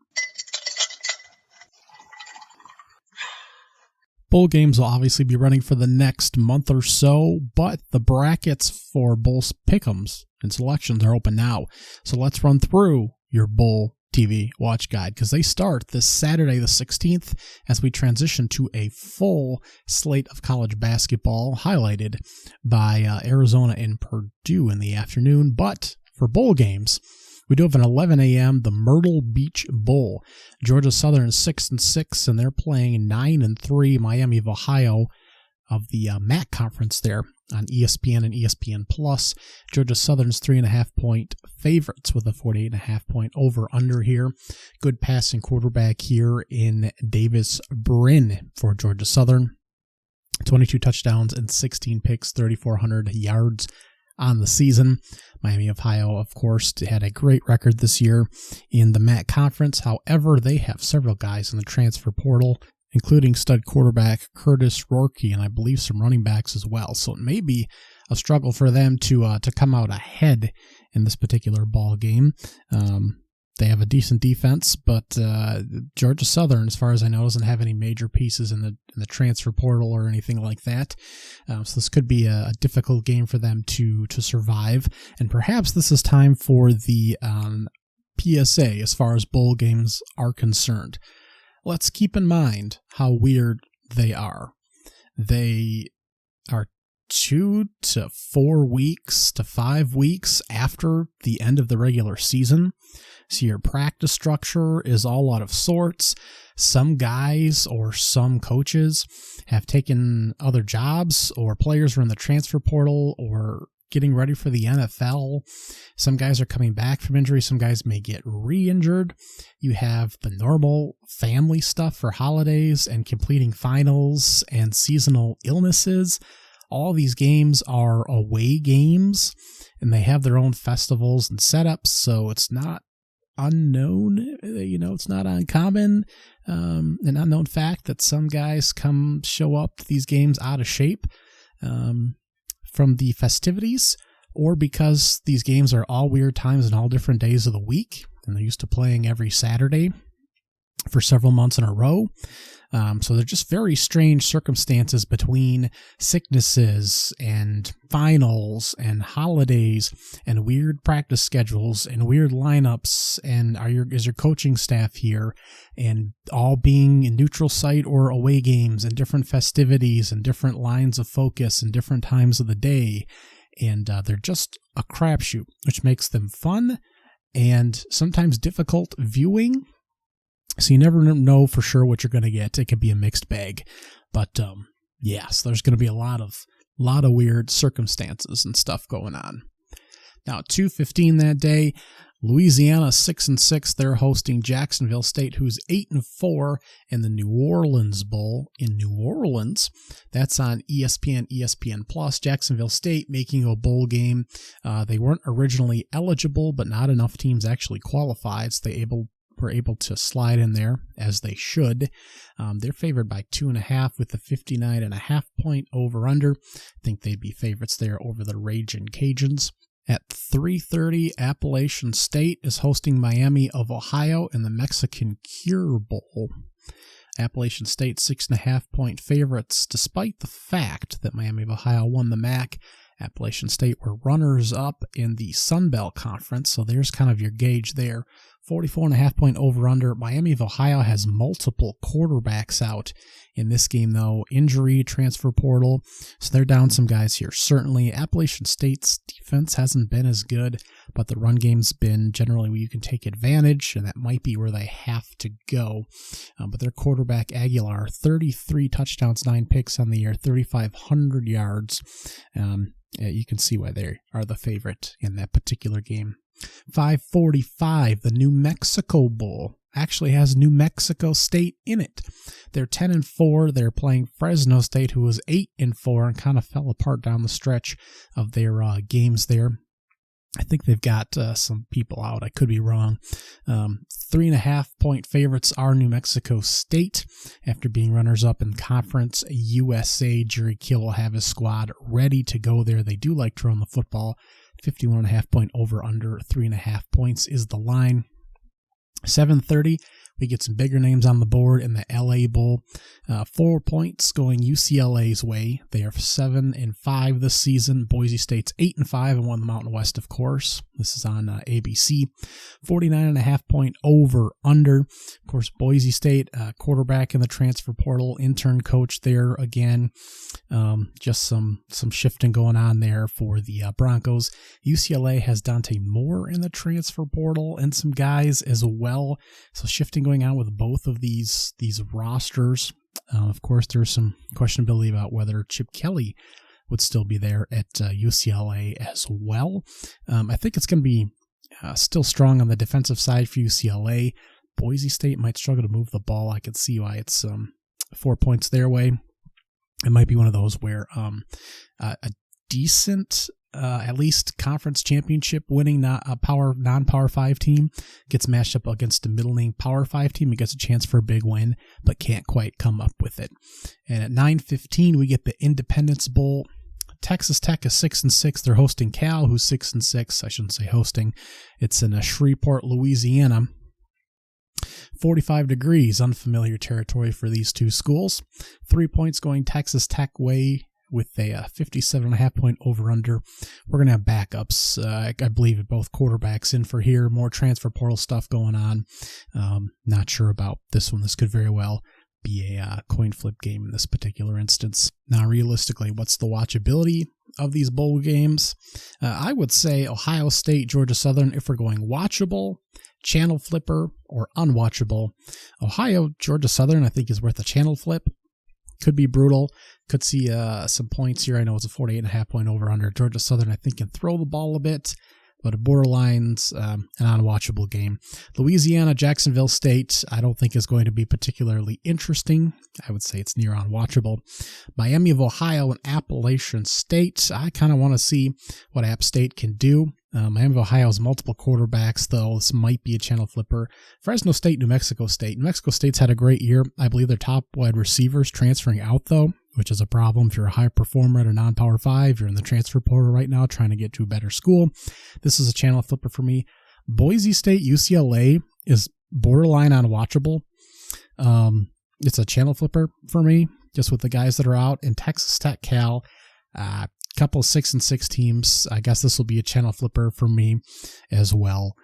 Bowl games will obviously be running for the next month or so, but the brackets for bowl pick'ems and selections are open now. So let's run through your bowl TV watch guide, because they start this Saturday the 16th as we transition to a full slate of college basketball highlighted by Arizona and Purdue in the afternoon. But for bowl games, we do have an 11 a.m. the Myrtle Beach Bowl. Georgia Southern is 6-6, and they're playing 9-3 Miami of Ohio of the MAC conference there on ESPN and ESPN Plus. Georgia Southern's 3.5-point favorites with a 48.5-point over-under here. Good passing quarterback here in Davis Brin for Georgia Southern. 22 touchdowns and 16 picks, 3,400 yards on the season. Miami of Ohio, of course, had a great record this year in the MAC conference. However, they have several guys in the transfer portal, including stud quarterback Curtis Rourke and I believe some running backs as well. So it may be a struggle for them to come out ahead in this particular ball game. They have a decent defense, but Georgia Southern, as far as I know, doesn't have any major pieces in the transfer portal or anything like that. So this could be a difficult game for them to survive. And perhaps this is time for the PSA as far as bowl games are concerned. Let's keep in mind how weird they are. They are 2 to 4 weeks to 5 weeks after the end of the regular season. So your practice structure is all out of sorts. Some guys or some coaches have taken other jobs, or players are in the transfer portal or getting ready for the NFL. Some guys are coming back from injury. Some guys may get re-injured. You have the normal family stuff for holidays and completing finals and seasonal illnesses. All these games are away games, and they have their own festivals and setups, so it's not unknown, it's not uncommon, an unknown fact that some guys show up to these games out of shape from the festivities, or because these games are all weird times and all different days of the week, and they're used to playing every Saturday for several months in a row. So they're just very strange circumstances between sicknesses and finals and holidays and weird practice schedules and weird lineups. And is your coaching staff here, and all being in neutral site or away games and different festivities and different lines of focus and different times of the day. And they're just a crapshoot, which makes them fun and sometimes difficult viewing. So you never know for sure what you're going to get. It could be a mixed bag. But yes, there's going to be a lot of weird circumstances and stuff going on. Now, at 2:15 that day, Louisiana 6-6. They're hosting Jacksonville State, who's 8-4 in the New Orleans Bowl in New Orleans. That's on ESPN, ESPN Plus. Jacksonville State making a bowl game. They weren't originally eligible, but not enough teams actually qualified, so were able to slide in there, as they should. They're favored by 2.5 with the 59.5 point over-under. I think they'd be favorites there over the Ragin' Cajuns. At 3:30, Appalachian State is hosting Miami of Ohio in the Mexican Cure Bowl. Appalachian State 6.5 point favorites, despite the fact that Miami of Ohio won the MAC. Appalachian State were runners-up in the Sun Belt Conference, so there's kind of your gauge there. 44.5 point over-under. Miami of Ohio has multiple quarterbacks out in this game, though. Injury, transfer portal, so they're down some guys here. Certainly, Appalachian State's defense hasn't been as good, but the run game's been generally where you can take advantage, and that might be where they have to go. But their quarterback, Aguilar, 33 touchdowns, 9 picks on the year, 3,500 yards. You can see why they are the favorite in that particular game. 5:45, the New Mexico Bowl actually has New Mexico State in it. They're 10-4. They're playing Fresno State, who was 8-4 and kind of fell apart down the stretch of their games there. I think they've got some people out. I could be wrong. 3.5 point favorites are New Mexico State after being runners-up in Conference USA. Jerry Kill will have his squad ready to go there. They do like to run the football. 51.5 point over under 3.5 points is the line. 7:30, we get some bigger names on the board in the LA Bowl. 4 points going UCLA's way. They are 7-5 this season. Boise State's 8-5 and won the Mountain West, of course. This is on ABC. 49.5 point over under. Of course, Boise State, quarterback in the transfer portal, intern coach there again. Just some shifting going on there for the Broncos. UCLA has Dante Moore in the transfer portal and some guys as well. So shifting going on with both of these rosters. Of course, there's some questionability about whether Chip Kelly would still be there at UCLA as well. I think it's going to be still strong on the defensive side for UCLA. Boise State might struggle to move the ball. I could see why it's 4 points their way. It might be one of those where a decent, at least conference championship winning non-Power 5 team gets matched up against a middle-name Power 5 team and gets a chance for a big win, but can't quite come up with it. And at 9:15, we get the Independence Bowl. Texas Tech is 6-6. They're hosting Cal, who's 6-6. I shouldn't say hosting. It's in Shreveport, Louisiana. 45 degrees, unfamiliar territory for these two schools. 3 points going Texas Tech way with a 57.5 point over-under. We're going to have backups, I believe, at both quarterbacks in for here. More transfer portal stuff going on. Not sure about this one. This could very well be a coin flip game in this particular instance. Now, realistically, what's the watchability of these bowl games? I would say Ohio State, Georgia Southern, if we're going watchable, channel flipper, or unwatchable. Ohio, Georgia Southern, I think is worth a channel flip. Could be brutal. Could see some points here. I know it's a 48.5 point over under. Georgia Southern, I think, can throw the ball a bit, but a borderline's an unwatchable game. Louisiana, Jacksonville State, I don't think is going to be particularly interesting. I would say it's near unwatchable. Miami of Ohio and Appalachian State, I kind of want to see what App State can do. Miami of Ohio has multiple quarterbacks, though. This might be a channel flipper. Fresno State, New Mexico State. New Mexico State's had a great year. I believe their top wide receivers transferring out, though, which is a problem. If you're a high performer at a non-Power 5, you're in the transfer portal right now trying to get to a better school. This is a channel flipper for me. Boise State, UCLA is borderline unwatchable. It's a channel flipper for me, just with the guys that are out. And Texas Tech, Cal, couple of 6-6 teams. I guess this will be a channel flipper for me as well,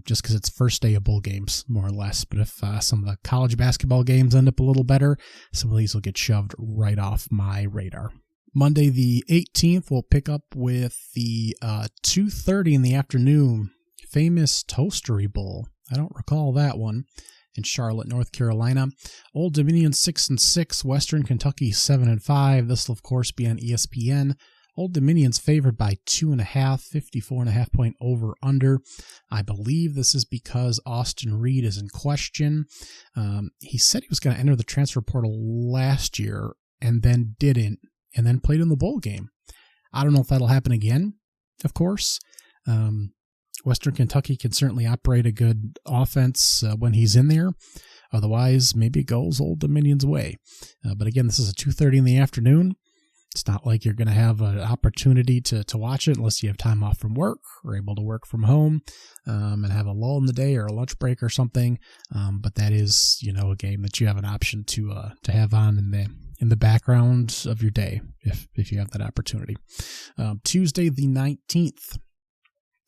just because it's first day of bowl games, more or less. But if some of the college basketball games end up a little better, some of these will get shoved right off my radar. Monday the 18th, we'll pick up with the 2:30 in the afternoon famous Toastery Bowl. I don't recall that one. In Charlotte, North Carolina. Old Dominion 6-6, Western Kentucky 7-5. This will, of course, be on ESPN. Old Dominion's favored by 2.5, 54.5 point over under. I believe this is because Austin Reed is in question. He said he was going to enter the transfer portal last year and then didn't, and then played in the bowl game. I don't know if that'll happen again, of course. Western Kentucky can certainly operate a good offense when he's in there. Otherwise, maybe it goes Old Dominion's way. But again, this is a 2:30 in the afternoon. It's not like you're going to have an opportunity to watch it unless you have time off from work or able to work from home and have a lull in the day or a lunch break or something. But that is, a game that you have an option to have on in the background of your day if you have that opportunity. Tuesday the 19th.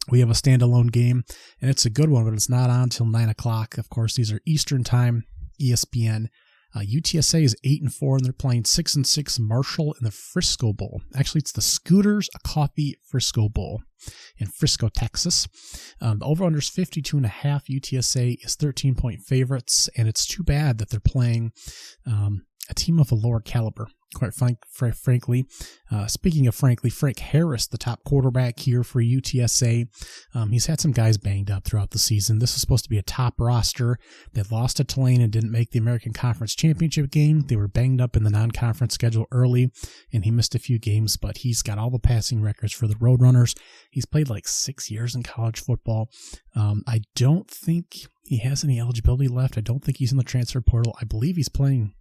We have a standalone game, and it's a good one, but it's not on until 9 o'clock. Of course, these are Eastern Time, ESPN. UTSA is 8-4, and they're playing 6-6 Marshall in the Frisco Bowl. Actually, it's the Scooters a Coffee Frisco Bowl in Frisco, Texas. The over-under is 52.5. UTSA is 13-point favorites, and it's too bad that they're playing a team of a lower caliber. Quite frankly, speaking of frankly, Frank Harris, the top quarterback here for UTSA, he's had some guys banged up throughout the season. This was supposed to be a top roster. They lost to Tulane and didn't make the American Conference Championship game. They were banged up in the non-conference schedule early, and he missed a few games, but he's got all the passing records for the Roadrunners. He's played like 6 years in college football. I don't think he has any eligibility left. I don't think he's in the transfer portal. I believe he's playing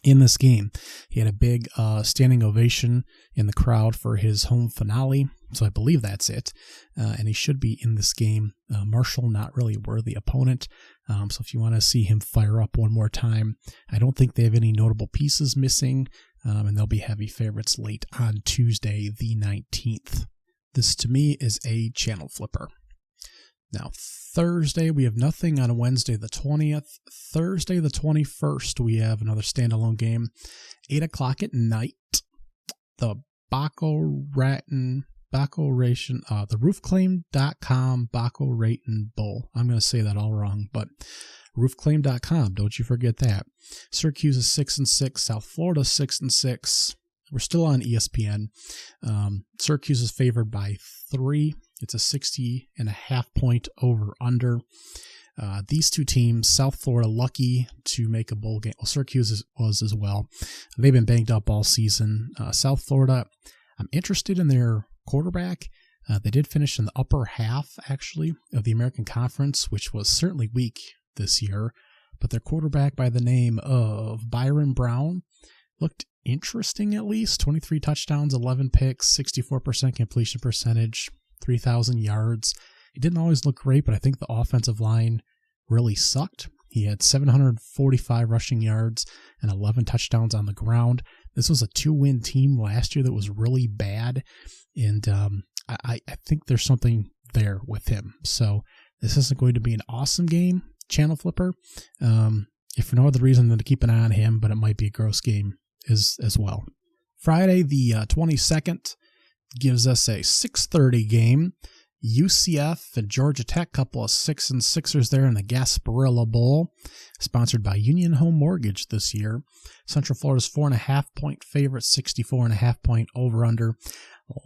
in this game. He had a big standing ovation in the crowd for his home finale, so I believe that's it. And he should be in this game. Marshall, not really a worthy opponent. So if you want to see him fire up one more time, I don't think they have any notable pieces missing, and they'll be heavy favorites late on Tuesday the 19th. This, to me, is a channel flipper. Now, Thursday, we have nothing on Wednesday the 20th. Thursday the 21st, we have another standalone game. 8 o'clock at night. The the roofclaim.com Baco Raton Bowl. I'm going to say that all wrong, but roofclaim.com, don't you forget that. Syracuse is 6-6. South Florida 6-6. We're still on ESPN. Syracuse is favored by 3. It's a 60.5 point over under. These two teams, South Florida, lucky to make a bowl game. Well, Syracuse was as well. They've been banged up all season. South Florida, I'm interested in their quarterback. They did finish in the upper half, actually, of the American Conference, which was certainly weak this year. But their quarterback by the name of Byron Brown, looked interesting at least. 23 touchdowns, 11 picks, 64% completion percentage, 3,000 yards. It didn't always look great, but I think the offensive line really sucked. He had 745 rushing yards and 11 touchdowns on the ground. This was a 2-win team last year that was really bad, and I think there's something there with him. So this isn't going to be an awesome game, channel flipper, if for no other reason than to keep an eye on him, but it might be a gross game as well. Friday the 22nd gives us a 6:30 game. UCF and Georgia Tech, couple of 6 and 6ers there in the Gasparilla Bowl, sponsored by Union Home Mortgage this year. Central Florida's 4.5-point favorite, 64.5-point over-under.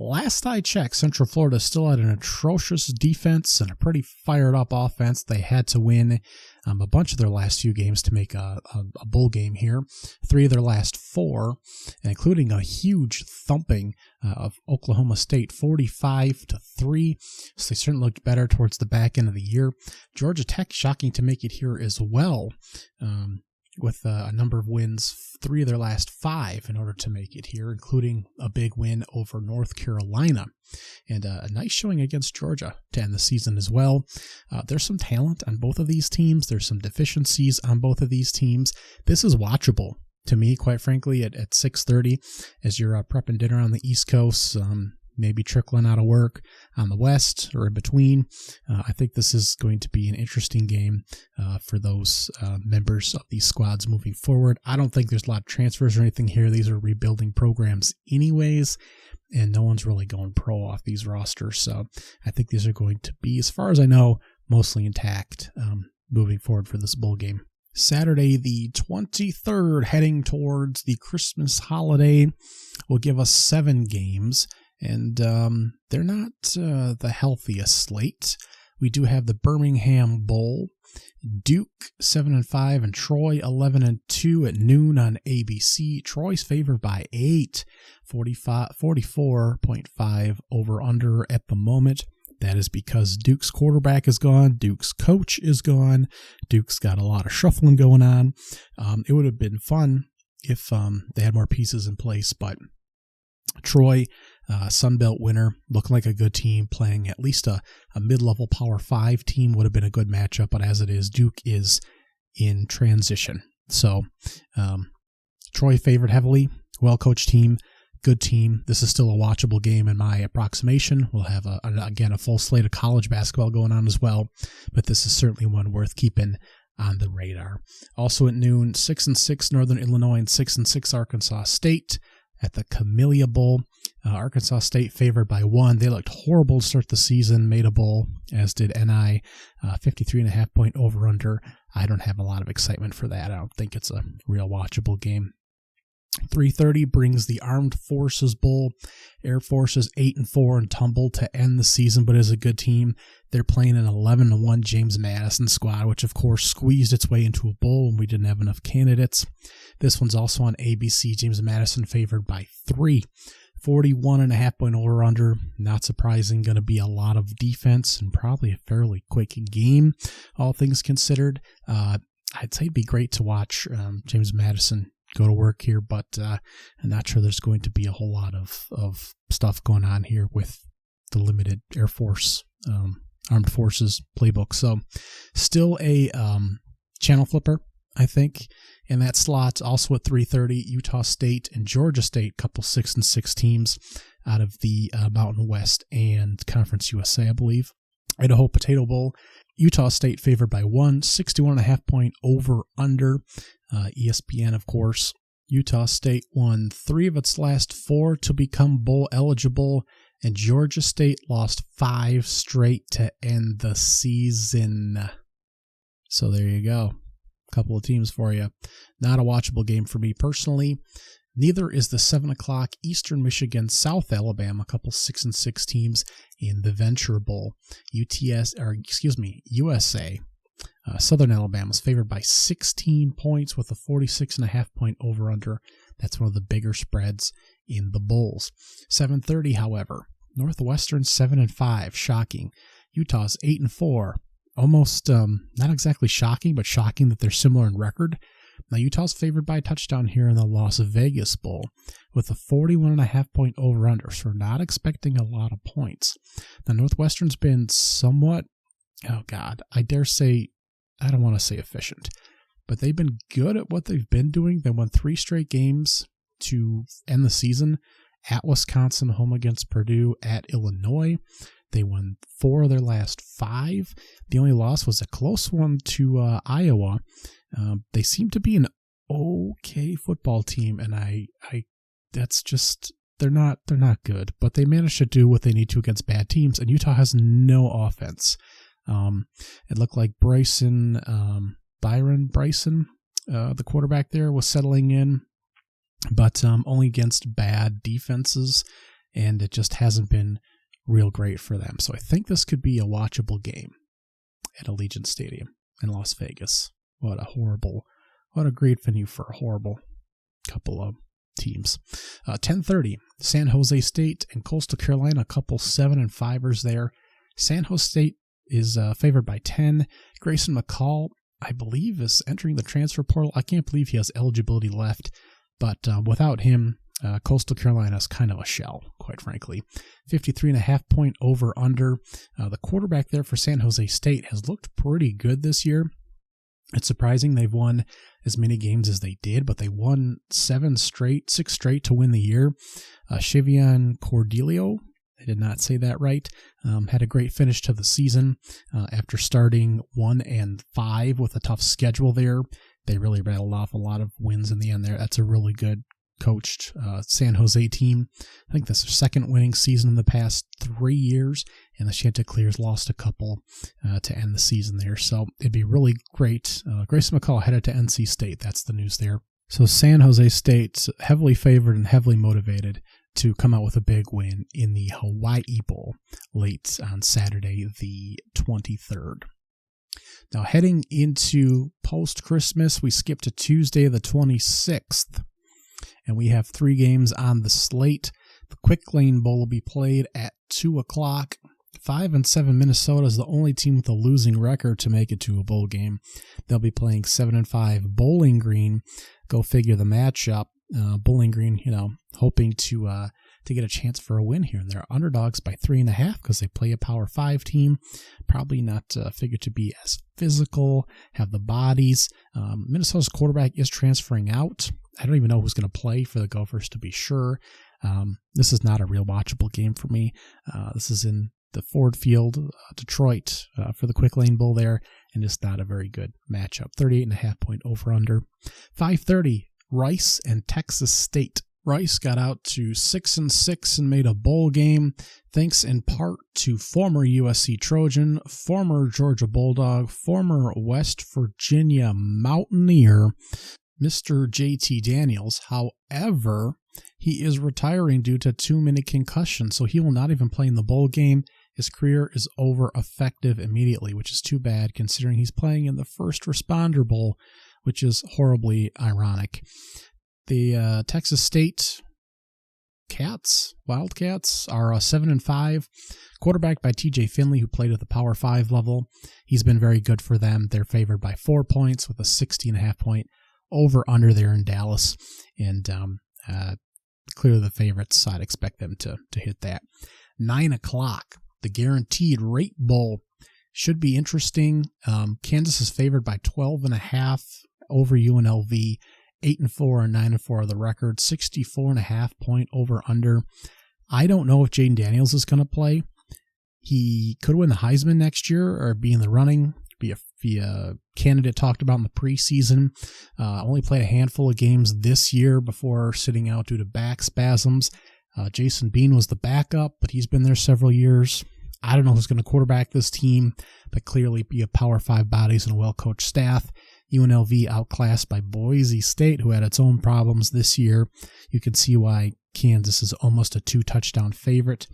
Last I checked, Central Florida still had an atrocious defense and a pretty fired-up offense. They had to win a bunch of their last few games to make a bowl game here. 3 of their last 4, including a huge thumping of Oklahoma State, 45-3. So they certainly looked better towards the back end of the year. Georgia Tech, shocking to make it here as well, with a number of wins, 3 of their last 5 in order to make it here, including a big win over North Carolina. And a nice showing against Georgia to end the season as well. There's some talent on both of these teams. There's some deficiencies on both of these teams. This is watchable to me, quite frankly, at 6:30 as you're prepping dinner on the East Coast, maybe trickling out of work on the West or in between. I think this is going to be an interesting game for those members of these squads moving forward. I don't think there's a lot of transfers or anything here. These are rebuilding programs anyways, and no one's really going pro off these rosters. So I think these are going to be, as far as I know, mostly intact moving forward for this bowl game. Saturday the 23rd, heading towards the Christmas holiday, will give us 7 games. And they're not the healthiest slate. We do have the Birmingham Bowl, Duke 7-5, and Troy 11-2 at noon on ABC. Troy's favored by 8, 44.5 over under at the moment. That is because Duke's quarterback is gone. Duke's coach is gone. Duke's got a lot of shuffling going on. It would have been fun if they had more pieces in place, but Troy, Sunbelt winner, looking like a good team, playing at least a mid-level Power 5 team would have been a good matchup, but as it is, Duke is in transition. So Troy favored heavily, well-coached team, good team. This is still a watchable game in my approximation. We'll have, again, a full slate of college basketball going on as well, but this is certainly one worth keeping on the radar. Also at noon, 6-6 Northern Illinois and 6-6 Arkansas State at the Camellia Bowl. Arkansas State favored by 1. They looked horrible to start the season, made a bowl, as did NI. 53.5-point over-under. I don't have a lot of excitement for that. I don't think it's a real watchable game. 3:30 brings the Armed Forces Bowl. Air Force is 8-4 and tumbled to end the season, but is a good team. They're playing an 11-1 James Madison squad, which of course squeezed its way into a bowl and we didn't have enough candidates. This one's also on ABC. James Madison favored by 3. 41.5-point over-under. Not surprising. Going to be a lot of defense and probably a fairly quick game, all things considered. I'd say it'd be great to watch James Madison go to work here, but I'm not sure there's going to be a whole lot of stuff going on here with the limited Air Force Armed Forces playbook. So still a channel flipper, I think, in that slot. Also at 3:30, Utah State and Georgia State, couple 6-6 teams out of the Mountain West and Conference USA, I believe. Idaho Potato Bowl, Utah State favored by 1, 61.5-point over-under. ESPN, of course. Utah State won 3 of its last 4 to become bowl eligible, and Georgia State lost 5 straight to end the season. So there you go. A couple of teams for you. Not a watchable game for me personally. Neither is the 7 o'clock Eastern Michigan, South Alabama, a couple 6-6 teams in the Venture Bowl. USA. Southern Alabama is favored by 16 points with a 46.5-point over-under. That's one of the bigger spreads in the bowls. 7:30, however, Northwestern 7-5, shocking. Utah's 8-4, almost not exactly shocking, but shocking that they're similar in record. Now, Utah's favored by a touchdown here in the Las Vegas Bowl with a 41.5-point over-under, so we're not expecting a lot of points. Now, Northwestern's been somewhat, I dare say, I don't want to say efficient, but they've been good at what they've been doing. They won 3 straight games to end the season, at Wisconsin, home against Purdue, at Illinois. They won 4 of their last 5. The only loss was a close one to Iowa. They seem to be an okay football team, and that's just they're not good. But they managed to do what they need to against bad teams, and Utah has no offense. It looked like Byron Bryson, the quarterback there, was settling in, but only against bad defenses, and it just hasn't been real great for them. So I think this could be a watchable game at Allegiant Stadium in Las Vegas. What a great venue for a horrible couple of teams. 10:30, San Jose State and Coastal Carolina, a couple 7-5ers there. San Jose State is favored by 10. Grayson McCall, I believe, is entering the transfer portal. I can't believe he has eligibility left, but without him, Coastal Carolina is kind of a shell, quite frankly. 53.5-point over-under. The quarterback there for San Jose State has looked pretty good this year. It's surprising they've won as many games as they did, but they won 6 straight to win the year. Chevian Cordelio, I did not say that right, had a great finish to the season after starting 1-5 with a tough schedule there. They really rattled off a lot of wins in the end there. That's a really good coached San Jose team. I think that's their second winning season in the past 3 years, and the Chanticleers lost a couple to end the season there. So it'd be really great. Grayson McCall headed to NC State. That's the news there. So San Jose State's heavily favored and heavily motivated to come out with a big win in the Hawaii Bowl late on Saturday the 23rd. Now heading into post-Christmas, we skip to Tuesday the 26th. And we have 3 games on the slate. The Quick Lane Bowl will be played at 2 o'clock. 5-7 Minnesota is the only team with a losing record to make it to a bowl game. They'll be playing 7-5 Bowling Green. Go figure the matchup. Bowling Green, hoping to get a chance for a win here. And they're underdogs by 3.5 because they play a Power 5 team. Probably not figured to be as physical, have the bodies. Minnesota's quarterback is transferring out. I don't even know who's going to play for the Gophers, to be sure. This is not a real watchable game for me. This is in the Ford Field, Detroit, for the Quick Lane Bowl there, and just not a very good matchup. 38.5-point over-under. 5:30, Rice and Texas State. Rice got out to 6-6 and made a bowl game, thanks in part to former USC Trojan, former Georgia Bulldog, former West Virginia Mountaineer, Mr. Jayden Daniels. However, he is retiring due to too many concussions, so he will not even play in the bowl game. His career is over effective immediately, which is too bad considering he's playing in the First Responder Bowl, which is horribly ironic. The Texas State Wildcats, are 7-5. Quarterbacked by TJ Finley, who played at the Power 5 level. He's been very good for them. They're favored by 4 points with a 60.5-point over-under there in Dallas, and clearly the favorites. I'd expect them to hit that. 9 o'clock, the Guaranteed Rate Bowl should be interesting. Kansas is favored by 12.5 over UNLV. 8-4 and 9-4 are the record. 64.5-point over-under. I don't know if Jayden Daniels is going to play. He could win the Heisman next year or be in the running. Be a candidate talked about in the preseason. Only played a handful of games this year before sitting out due to back spasms. Jason Bean was the backup, but he's been there several years. I don't know who's going to quarterback this team, but clearly be a Power 5 bodies and a well-coached staff. UNLV outclassed by Boise State, who had its own problems this year. You can see why Kansas is almost a 2-touchdown favorite.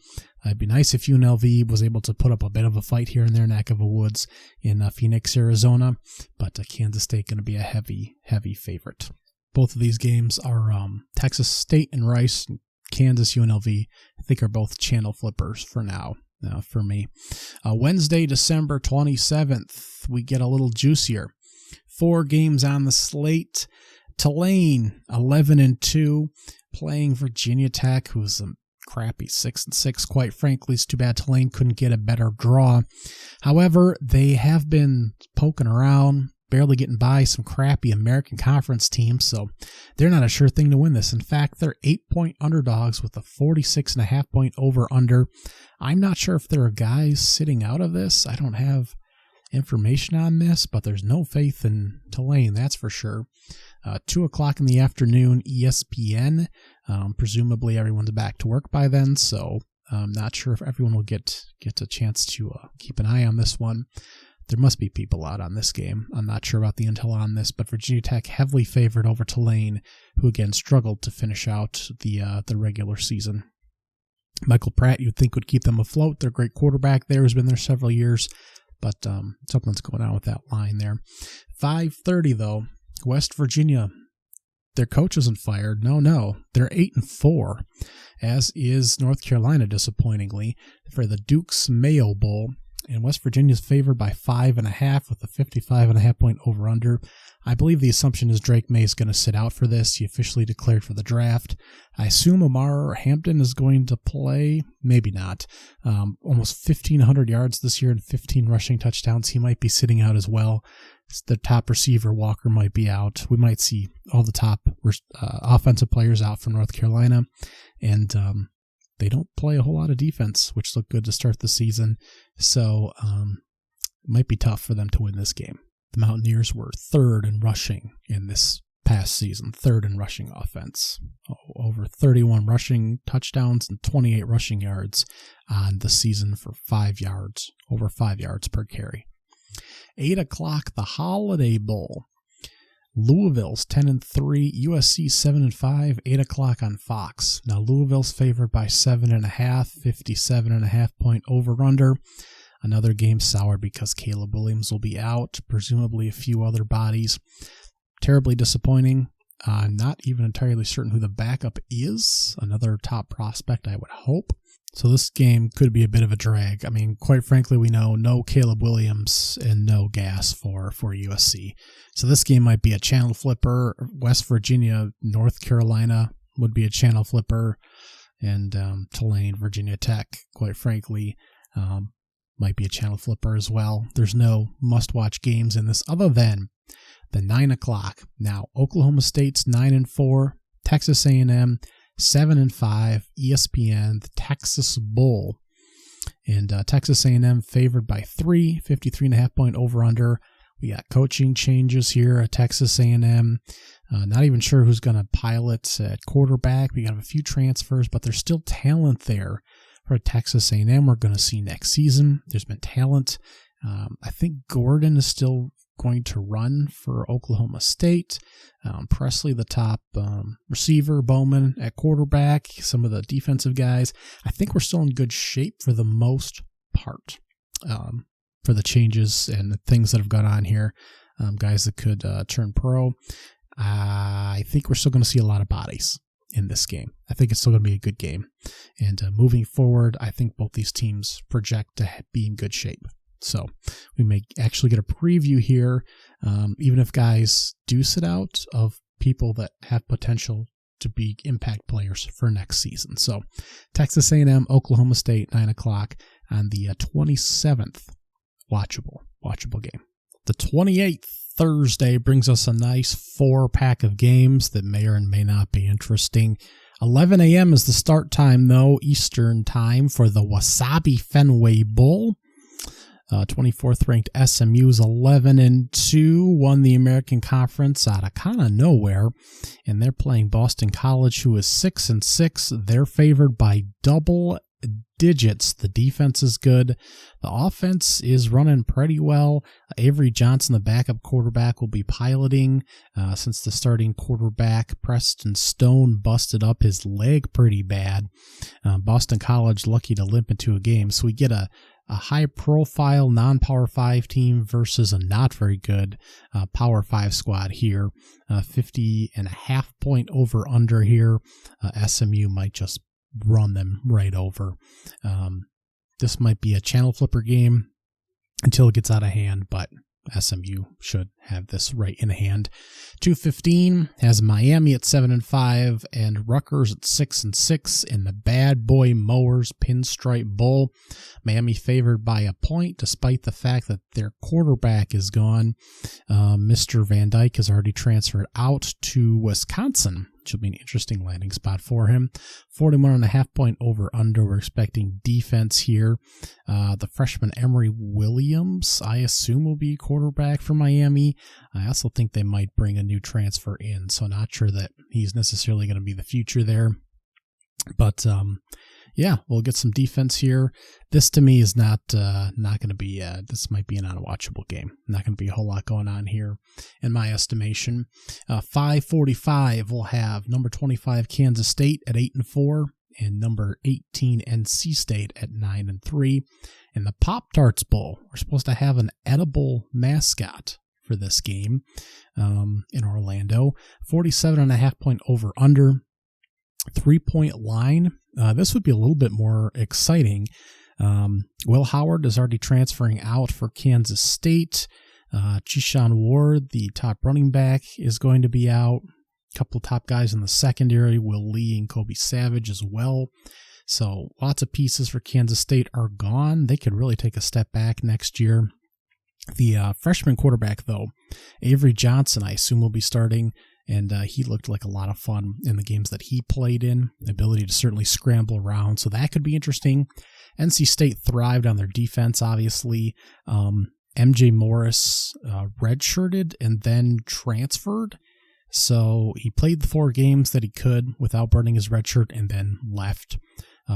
It'd be nice if UNLV was able to put up a bit of a fight here and there in neck of the woods in Phoenix, Arizona, but Kansas State going to be a heavy, heavy favorite. Both of these games are Texas State and Rice. Kansas, UNLV, I think are both channel flippers for now. For me. Wednesday, December 27th, we get a little juicier. 4 games on the slate. Tulane, 11-2, playing Virginia Tech, who's a crappy 6-6. Quite frankly, it's too bad Tulane couldn't get a better draw. However, they have been poking around, barely getting by some crappy American Conference teams, so they're not a sure thing to win this. In fact, they're 8-point underdogs with a 46.5 point over-under. I'm not sure if there are guys sitting out of this. I don't have information on this, but there's no faith in Tulane, that's for sure. 2 o'clock in the afternoon, ESPN. Presumably everyone's back to work by then, so I'm not sure if everyone will get a chance to keep an eye on this one. There must be people out on this game. I'm not sure about the intel on this, but Virginia Tech heavily favored over Tulane, who again struggled to finish out the regular season. Michael Pratt, you'd think, would keep them afloat. Their great quarterback there has been there several years, but something's going on with that line there. 5:30 though, West Virginia. Their coach isn't fired. No, they're 8-4, as is North Carolina, disappointingly, for the Duke's Mayo Bowl. And West Virginia is favored by 5.5 with a 55.5 point over-under. I believe the assumption is Drake May is going to sit out for this. He officially declared for the draft. I assume Omar Hampton is going to play. Maybe not. Almost 1,500 yards this year and 15 rushing touchdowns. He might be sitting out as well. The top receiver, Walker, might be out. We might see all the top offensive players out from North Carolina. And they don't play a whole lot of defense, which looked good to start the season. So it might be tough for them to win this game. The Mountaineers were third in rushing in this past season, third in rushing offense. Over 31 rushing touchdowns and 28 rushing yards on the season for 5 yards, over 5 yards per carry. 8 o'clock, the Holiday Bowl. Louisville's 10-3, USC 7-5, 8 o'clock on Fox. Now Louisville's favored by 7.5, 57.5 point over-under. Another game sour because Caleb Williams will be out, presumably a few other bodies. Terribly disappointing. I'm not even entirely certain who the backup is. Another top prospect, I would hope. So this game could be a bit of a drag. I mean, quite frankly, we know no Caleb Williams and no gas for USC. So this game might be a channel flipper. West Virginia, North Carolina would be a channel flipper. And Tulane, Virginia Tech, quite frankly, might be a channel flipper as well. There's no must-watch games in this other than the 9 o'clock. Now, Oklahoma State's 9-4, Texas A&M 7-5, ESPN, the Texas Bowl. And Texas A&M favored by 3, 53.5 point over-under. We got coaching changes here at Texas A&M. Not even sure who's going to pilot at quarterback. We got a few transfers, but there's still talent there for Texas A&M. We're going to see next season. There's been talent. I think Gordon is still going to run for Oklahoma State. Presley, the top receiver, Bowman at quarterback, some of the defensive guys. I think we're still in good shape for the most part for the changes and the things that have gone on here. Guys that could turn pro. I think we're still going to see a lot of bodies in this game. I think it's still going to be a good game. And moving forward, I think both these teams project to be in good shape. So we may actually get a preview here, even if guys do sit out, of people that have potential to be impact players for next season. So Texas A&M, Oklahoma State, 9 o'clock on the 27th. Watchable game. The 28th, Thursday, brings us a nice 4-pack of games that may or may not be interesting. 11 a.m. is the start time, though, Eastern time, for the Wasabi Fenway Bowl. 24th ranked SMU is 11-2, won the American Conference out of kind of nowhere, and they're playing Boston College, who is 6-6. They're favored by double digits. The defense is good. The offense is running pretty well. Avery Johnson, the backup quarterback, will be piloting since the starting quarterback, Preston Stone, busted up his leg pretty bad. Boston College lucky to limp into a game, so we get a high-profile non-Power 5 team versus a not very good Power 5 squad here. 50.5 point over-under here. SMU might just run them right over. This might be a channel flipper game until it gets out of hand, but SMU should have this right in hand. 2:15 has Miami at 7-5 and Rutgers at 6-6 in the Bad Boy Mowers Pinstripe Bowl. Miami favored by a point, despite the fact that their quarterback is gone. Mr. Van Dyke has already transferred out to Wisconsin, which will be an interesting landing spot for him. 41.5 point over under. We're expecting defense here. The freshman Emory Williams, I assume, will be quarterback for Miami. I also think they might bring a new transfer in, so not sure that he's necessarily going to be the future there. But yeah, we'll get some defense here. This to me is not going to be. This might be an unwatchable game. Not going to be a whole lot going on here, in my estimation. 5:45 we'll have number 25 Kansas State at 8-4 and number 18 NC State at 9-3. In the Pop-Tarts Bowl, we're supposed to have an edible mascot for this game in Orlando. 47.5 point over under. 3-point line. This would be a little bit more exciting. Will Howard is already transferring out for Kansas State. Chishan Ward, the top running back, is going to be out. A couple of top guys in the secondary, Will Lee and Kobe Savage as well. So lots of pieces for Kansas State are gone. They could really take a step back next year. The freshman quarterback, though, Avery Johnson, I assume will be starting. And he looked like a lot of fun in the games that he played in. The ability to certainly scramble around, so that could be interesting. NC State thrived on their defense, obviously. MJ Morris redshirted and then transferred. So he played the 4 games that he could without burning his redshirt and then left.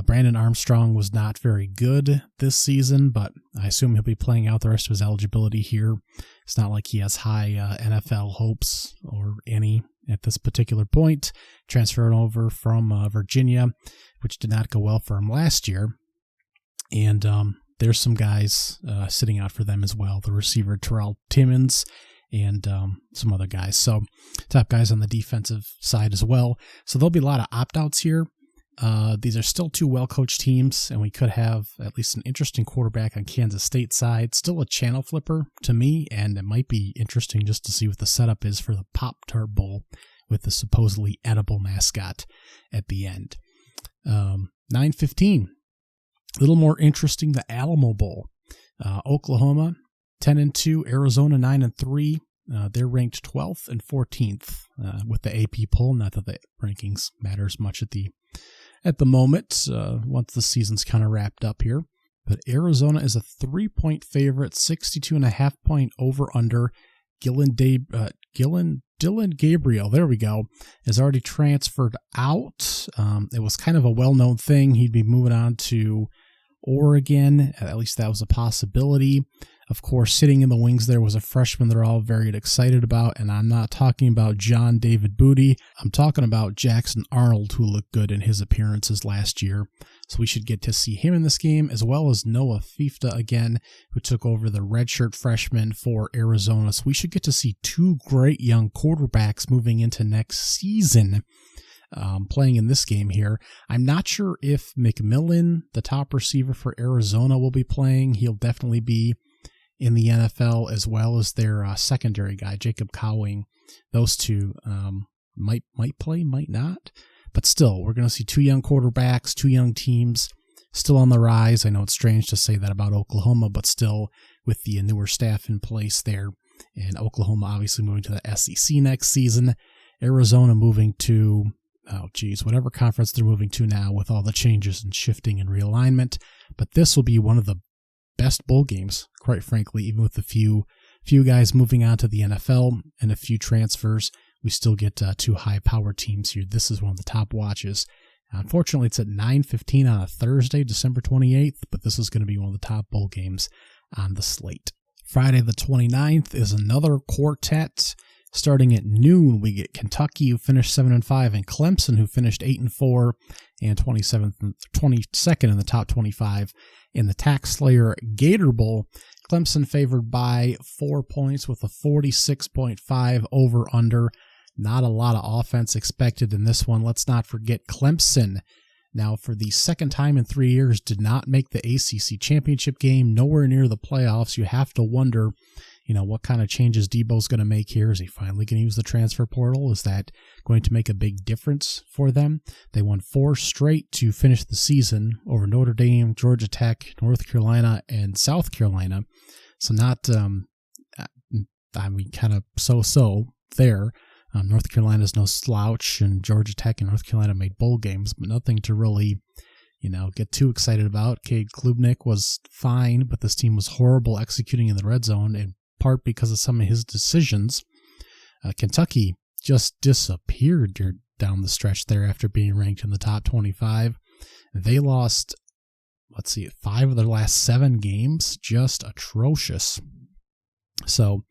Brandon Armstrong was not very good this season, but I assume he'll be playing out the rest of his eligibility here. It's not like he has high NFL hopes or any at this particular point. Transferred over from Virginia, which did not go well for him last year. And there's some guys sitting out for them as well. The receiver Terrell Timmons and some other guys. So top guys on the defensive side as well. So there'll be a lot of opt-outs here. These are still 2 well-coached teams, and we could have at least an interesting quarterback on Kansas State side. Still a channel flipper to me, and it might be interesting just to see what the setup is for the Pop-Tart Bowl with the supposedly edible mascot at the end. 9:15, a little more interesting, the Alamo Bowl. Oklahoma 10-2, Arizona 9-3. They're ranked 12th and 14th with the AP poll. Not that the rankings matters much at the moment, once the season's kind of wrapped up here. But Arizona is a 3-point favorite, 62.5 point over under. Dylan Gabriel, there we go, has already transferred out. It was kind of a well-known thing. He'd be moving on to Oregon. At least that was a possibility. Of course, sitting in the wings there was a freshman they're all very excited about, and I'm not talking about John David Booty. I'm talking about Jackson Arnold, who looked good in his appearances last year. So we should get to see him in this game, as well as Noah Fifta again, who took over the redshirt freshman for Arizona. So we should get to see 2 great young quarterbacks moving into next season playing in this game here. I'm not sure if McMillan, the top receiver for Arizona, will be playing. He'll definitely be in the NFL, as well as their secondary guy, Jacob Cowing. Those 2 might play, might not. But still, we're going to see 2 young quarterbacks, 2 young teams still on the rise. I know it's strange to say that about Oklahoma, but still with the newer staff in place there. And Oklahoma obviously moving to the SEC next season. Arizona moving to, whatever conference they're moving to now with all the changes and shifting and realignment. But this will be one of the best bowl games, quite frankly, even with a few guys moving on to the NFL and a few transfers. We still get 2 high-powered teams here. This is one of the top watches. Unfortunately, it's at 9:15 on a Thursday, December 28th, but this is going to be one of the top bowl games on the slate. Friday the 29th is another quartet. Starting at noon, we get Kentucky, who finished 7-5, and Clemson, who finished 8-4, and 22nd in the top 25. In the Tax Slayer Gator Bowl, Clemson favored by 4 points with a 46.5 over-under. Not a lot of offense expected in this one. Let's not forget Clemson, now for the second time in 3 years, did not make the ACC championship game, nowhere near the playoffs. You have to wonder, what kind of changes Debo's going to make here. Is he finally going to use the transfer portal? Is that going to make a big difference for them? They won 4 straight to finish the season over Notre Dame, Georgia Tech, North Carolina, and South Carolina. So not, kind of so-so there. North Carolina's no slouch, and Georgia Tech and North Carolina made bowl games, but nothing to really, get too excited about. Cade Klubnik was fine, but this team was horrible executing in the red zone, in part because of some of his decisions. Kentucky just disappeared down the stretch there after being ranked in the top 25. They lost, 5 of their last 7 games. Just atrocious. So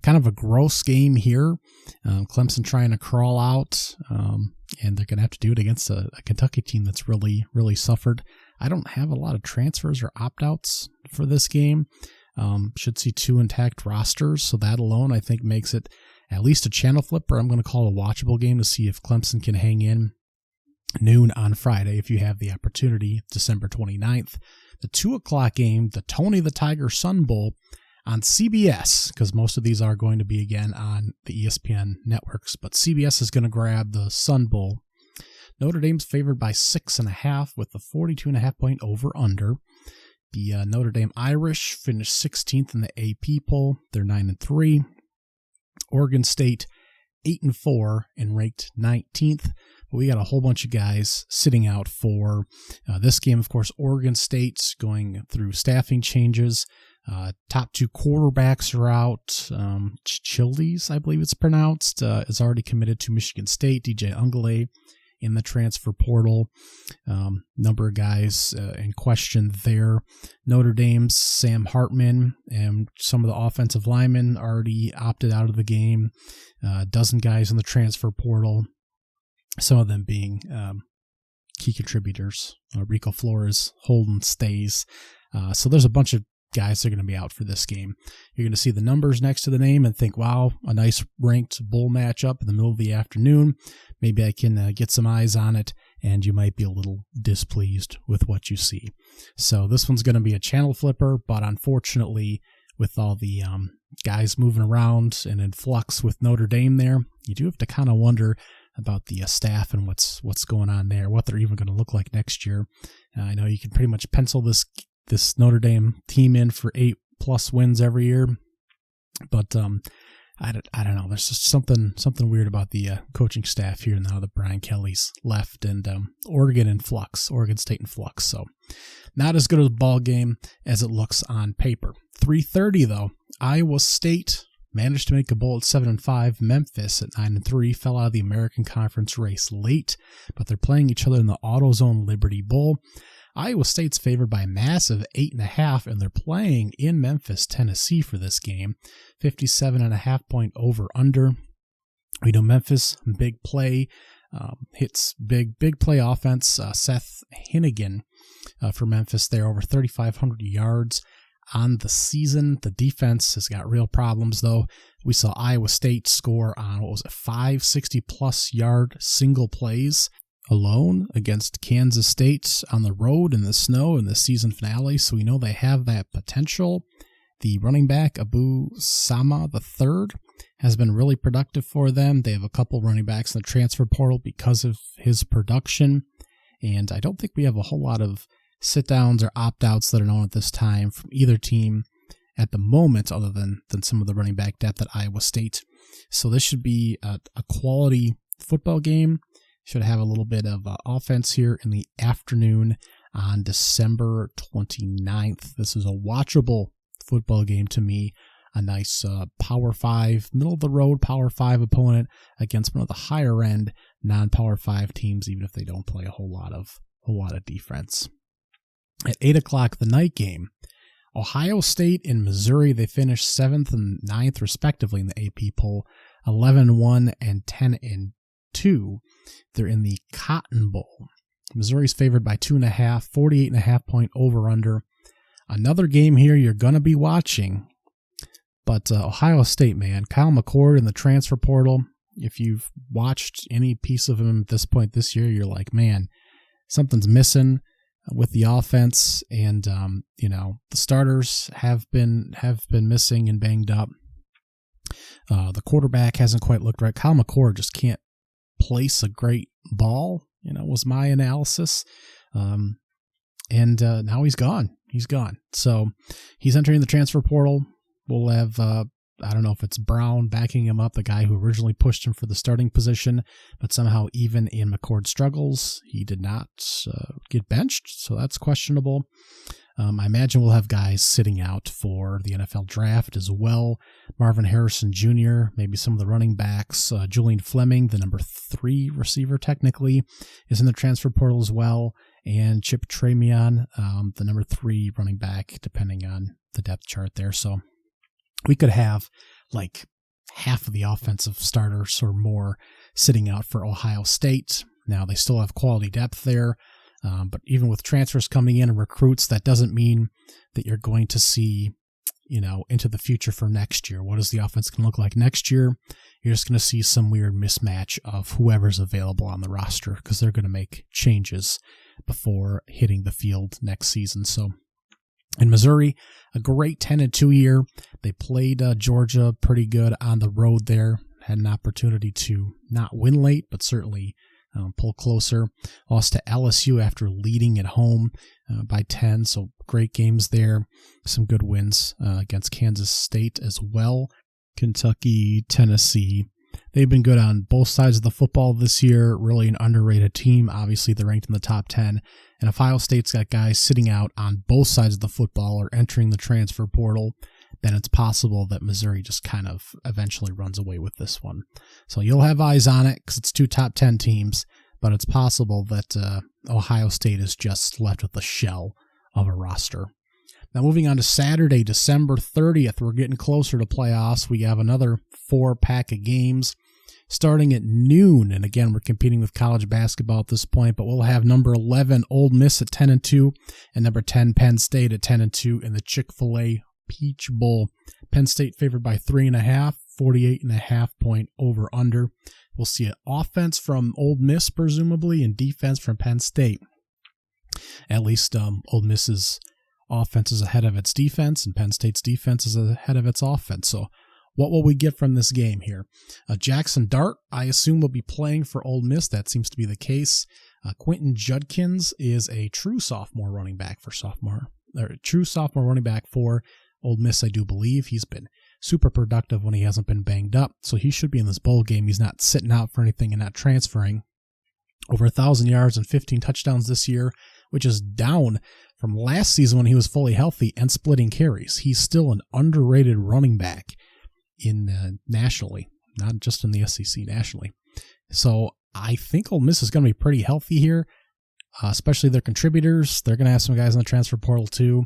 kind of a gross game here. Clemson trying to crawl out, and they're going to have to do it against a Kentucky team that's really, really suffered. I don't have a lot of transfers or opt-outs for this game. Should see 2 intact rosters, so that alone I think makes it at least a channel flipper. I'm going to call it a watchable game to see if Clemson can hang in. Noon on Friday, if you have the opportunity, December 29th. The 2 o'clock game, the Tony the Tiger Sun Bowl, on CBS, because most of these are going to be again on the ESPN networks, but CBS is going to grab the Sun Bowl. Notre Dame's favored by 6.5 with the 42.5 point over/under. The Notre Dame Irish finished 16th in the AP poll. They're 9-3. Oregon State 8-4 and ranked 19th. But we got a whole bunch of guys sitting out for this game. Of course, Oregon State's going through staffing changes. Top 2 quarterbacks are out. Childs, I believe it's pronounced, is already committed to Michigan State. DJ Ungale in the transfer portal. Number of guys in question there. Notre Dame's Sam Hartman and some of the offensive linemen already opted out of the game. A dozen guys in the transfer portal. Some of them being key contributors. Rico Flores, Holden Stays. So there's a bunch of guys that are going to be out for this game. You're going to see the numbers next to the name and think, wow, a nice ranked bowl matchup in the middle of the afternoon. Maybe I can get some eyes on it, and you might be a little displeased with what you see. So this one's going to be a channel flipper, but unfortunately, with all the guys moving around and in flux with Notre Dame there, you do have to kind of wonder about the staff and what's going on there, what they're even going to look like next year. I know you can pretty much pencil this Notre Dame team in for 8+ wins every year, but I don't know. There's just something weird about the coaching staff here now that Brian Kelly's left, and Oregon State in flux. So not as good a ball game as it looks on paper. 3:30 though, Iowa State managed to make a bowl at 7-5. Memphis at 9-3 fell out of the American Conference race late, but they're playing each other in the AutoZone Liberty Bowl. Iowa State's favored by a massive 8.5, and they're playing in Memphis, Tennessee for this game. 57.5 point over/under. We know Memphis, big play, hits big play offense. Seth Hennigan for Memphis there, over 3,500 yards on the season. The defense has got real problems, though. We saw Iowa State score on, 5 60-plus yard single plays alone against Kansas State on the road in the snow in the season finale, so we know they have that potential. The running back, Abu Sama III, has been really productive for them. They have a couple running backs in the transfer portal because of his production, and I don't think we have a whole lot of sit-downs or opt-outs that are known at this time from either team at the moment, other than some of the running back depth at Iowa State. So this should be a quality football game. Should have a little bit of offense here in the afternoon on December 29th. This is a watchable football game to me. A nice Power 5, middle-of-the-road Power 5 opponent against one of the higher-end non-Power 5 teams, even if they don't play a whole lot of defense. At 8 o'clock, the night game, Ohio State and Missouri, they finished 7th and 9th, respectively, in the AP poll, 11-1 and 10-2. They're in the Cotton Bowl. Missouri's favored by 2.5, 48.5 point over/under. Another game here you're going to be watching, but Ohio State, man, Kyle McCord in the transfer portal. If you've watched any piece of him at this point this year, you're like, man, something's missing with the offense, and the starters have been missing and banged up. The quarterback hasn't quite looked right. Kyle McCord just can't place a great ball, was my analysis. And now he's gone. He's gone. So he's entering the transfer portal. We'll have, I don't know if it's Brown backing him up, the guy who originally pushed him for the starting position, but somehow even in McCord's struggles, he did not get benched. So that's questionable. I imagine we'll have guys sitting out for the NFL draft as well. Marvin Harrison Jr., maybe some of the running backs. Julian Fleming, the number 3 receiver technically, is in the transfer portal as well. And Chip Tramion, the number 3 running back, depending on the depth chart there. So we could have like half of the offensive starters or more sitting out for Ohio State. Now, they still have quality depth there. But even with transfers coming in and recruits, that doesn't mean that you're going to see, into the future for next year. What is the offense going to look like next year? You're just going to see some weird mismatch of whoever's available on the roster because they're going to make changes before hitting the field next season. So in Missouri, a great 10-2 year. They played Georgia pretty good on the road there. Had an opportunity to not win late, but certainly pull closer. Lost to LSU after leading at home by 10. So great games there. Some good wins against Kansas State as well. Kentucky, Tennessee. They've been good on both sides of the football this year. Really an underrated team. Obviously, they're ranked in the top 10. And Ohio State's got guys sitting out on both sides of the football or entering the transfer portal. Then it's possible that Missouri just kind of eventually runs away with this one. So you'll have eyes on it because it's 2 top 10 teams, but it's possible that Ohio State is just left with a shell of a roster. Now moving on to Saturday, December 30th, we're getting closer to playoffs. We have another 4-pack of games starting at noon. And again, we're competing with college basketball at this point, but we'll have number 11 Ole Miss at 10-2 and number 10 Penn State at 10-2 in the Chick-fil-A Peach Bowl. Penn State favored by 3.5, 48.5 point over under. We'll see an offense from Ole Miss, presumably, and defense from Penn State. At least Ole Miss's offense is ahead of its defense, and Penn State's defense is ahead of its offense. So what will we get from this game here? Jackson Dart, I assume, will be playing for Ole Miss. That seems to be the case. Quentin Judkins is a true sophomore running back for Ole Miss, I do believe. He's been super productive when he hasn't been banged up, so he should be in this bowl game. He's not sitting out for anything and not transferring. Over 1,000 yards and 15 touchdowns this year, which is down from last season when he was fully healthy and splitting carries. He's still an underrated running back in nationally, not just in the SEC, nationally. So I think Ole Miss is going to be pretty healthy here. Especially their contributors. They're going to have some guys in the transfer portal too.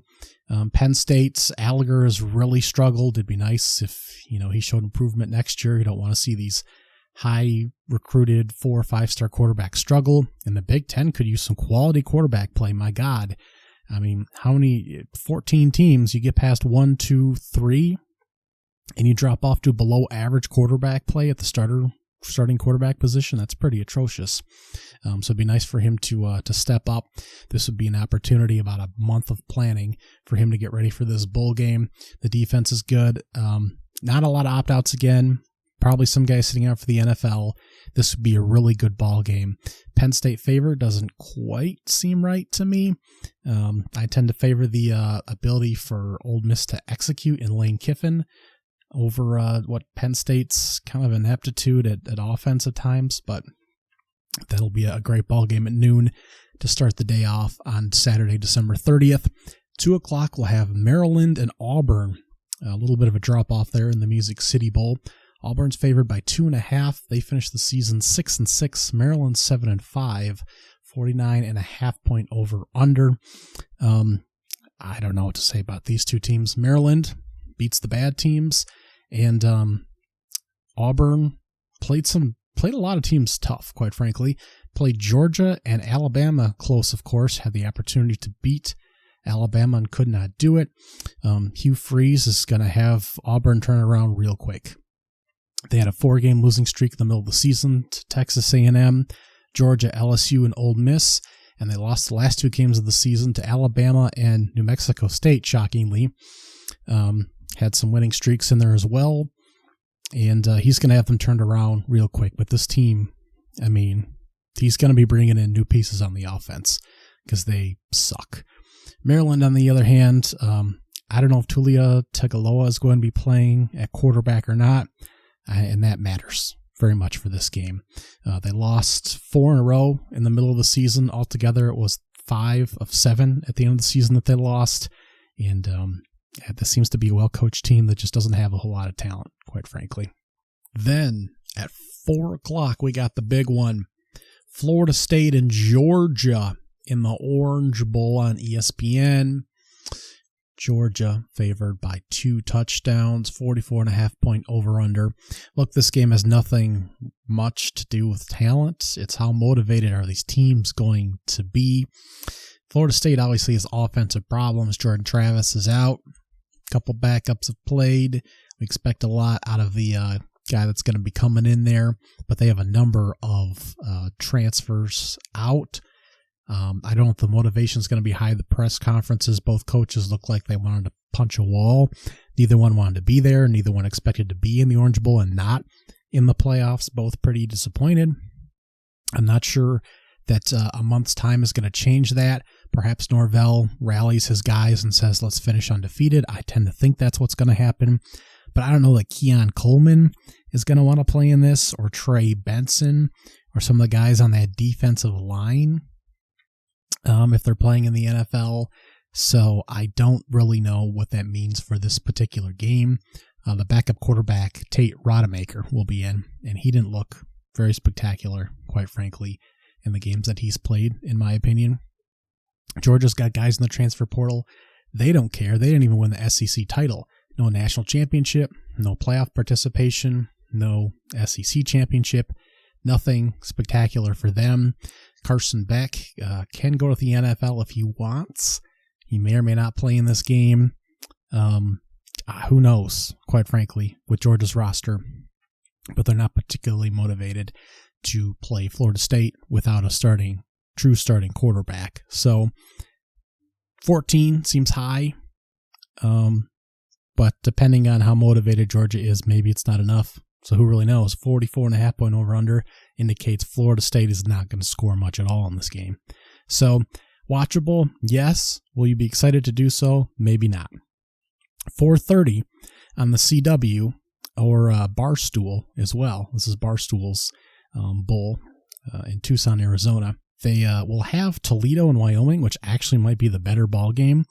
Penn State's Alliger has really struggled. It'd be nice if, he showed improvement next year. You don't want to see these high recruited 4 or 5-star quarterbacks struggle. And the Big Ten could use some quality quarterback play. My God. I mean, how many 14 teams you get past 1, 2, 3 and you drop off to below average quarterback play at the starting quarterback position? That's pretty atrocious. So it'd be nice for him to step up. This would be an opportunity, about a month of planning for him to get ready for this bowl game. The defense is good. Not a lot of opt-outs again. Probably some guys sitting out for the NFL. This would be a really good ball game. Penn State favor doesn't quite seem right to me. I tend to favor the ability for Ole Miss to execute in Lane Kiffin over what Penn State's kind of ineptitude at offense at times, but that'll be a great ball game at noon to start the day off on Saturday, December 30th. 2 o'clock, we'll have Maryland and Auburn. A little bit of a drop-off there in the Music City Bowl. Auburn's favored by 2.5. They finished the season 6-6. Maryland 7-5, 49.5 point over under. I don't know what to say about these two teams. Maryland beats the bad teams, and Auburn played a lot of teams tough, quite frankly. Played Georgia and Alabama close, of course. Had the opportunity to beat Alabama and could not do it. Hugh Freeze is going to have Auburn turn around real quick. They had a 4-game losing streak in the middle of the season to Texas A&M, Georgia, LSU, and Ole Miss, and they lost the last 2 games of the season to Alabama and New Mexico State, shockingly. Had some winning streaks in there as well. And he's going to have them turned around real quick. But this team, I mean, he's going to be bringing in new pieces on the offense because they suck. Maryland, on the other hand, I don't know if Tulia Tegaloa is going to be playing at quarterback or not, and that matters very much for this game. They lost 4 in a row in the middle of the season. Altogether, it was 5 of 7 at the end of the season that they lost. And this seems to be a well-coached team that just doesn't have a whole lot of talent, quite frankly. Then at 4 o'clock, we got the big one. Florida State and Georgia in the Orange Bowl on ESPN. Georgia favored by 2 touchdowns, 44.5 point over-under. Look, this game has nothing much to do with talent. It's how motivated are these teams going to be. Florida State obviously has offensive problems. Jordan Travis is out. A couple backups have played. We expect a lot out of the guy that's going to be coming in there, but they have a number of transfers out. I don't know if the motivation is going to be high. The press conferences, both coaches look like they wanted to punch a wall. Neither one wanted to be there. Neither one expected to be in the Orange Bowl and not in the playoffs. Both pretty disappointed. I'm not sure that a month's time is going to change that. Perhaps Norvell rallies his guys and says, let's finish undefeated. I tend to think that's what's going to happen. But I don't know that Keon Coleman is going to want to play in this, or Trey Benson, or some of the guys on that defensive line. If they're playing in the NFL. So I don't really know what that means for this particular game. The backup quarterback, Tate Rodemaker, will be in, and he didn't look very spectacular, quite frankly, in the games that he's played, in my opinion. Georgia's got guys in the transfer portal. They don't care. They didn't even win the SEC title. No national championship, no playoff participation, no SEC championship, nothing spectacular for them. Carson Beck can go to the NFL if he wants. He may or may not play in this game. Who knows, quite frankly, with Georgia's roster. But they're not particularly motivated to play Florida State without a true starting quarterback. So 14 seems high. But depending on how motivated Georgia is, maybe it's not enough. So who really knows? 44.5 point over-under indicates Florida State is not going to score much at all in this game. So watchable, yes. Will you be excited to do so? Maybe not. 4:30 on the CW or Barstool as well. This is Barstool's bowl in Tucson, Arizona. They will have Toledo and Wyoming, which actually might be the better ball game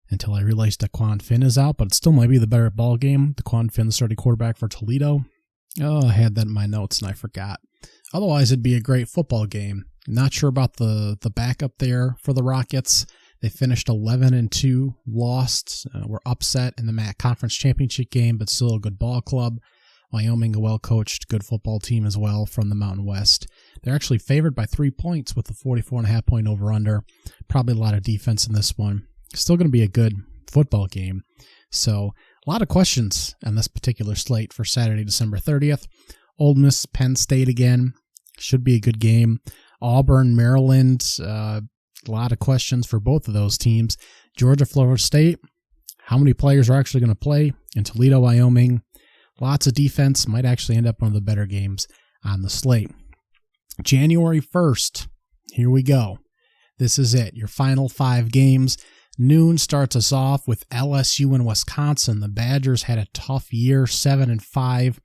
until I realized Daquan Finn is out, but it still might be the better ball game. Daquan Finn, the starting quarterback for Toledo. Oh, I had that in my notes and I forgot. Otherwise, it'd be a great football game. Not sure about the backup there for the Rockets. They finished 11-2, lost, were upset in the MAC Conference Championship game, but still a good ball club. Wyoming, a well-coached, good football team as well from the Mountain West. They're actually favored by 3 points with a 44.5 point over-under. Probably a lot of defense in this one. Still going to be a good football game. So a lot of questions on this particular slate for Saturday, December 30th. Ole Miss, Penn State again. Should be a good game. Auburn, Maryland. A lot of questions for both of those teams. Georgia, Florida State. How many players are actually going to play? In Toledo, Wyoming. Lots of defense. Might actually end up one of the better games on the slate. January 1st. Here we go. This is it. Your final 5 games. Noon starts us off with LSU and Wisconsin. The Badgers had a tough year, 7-5.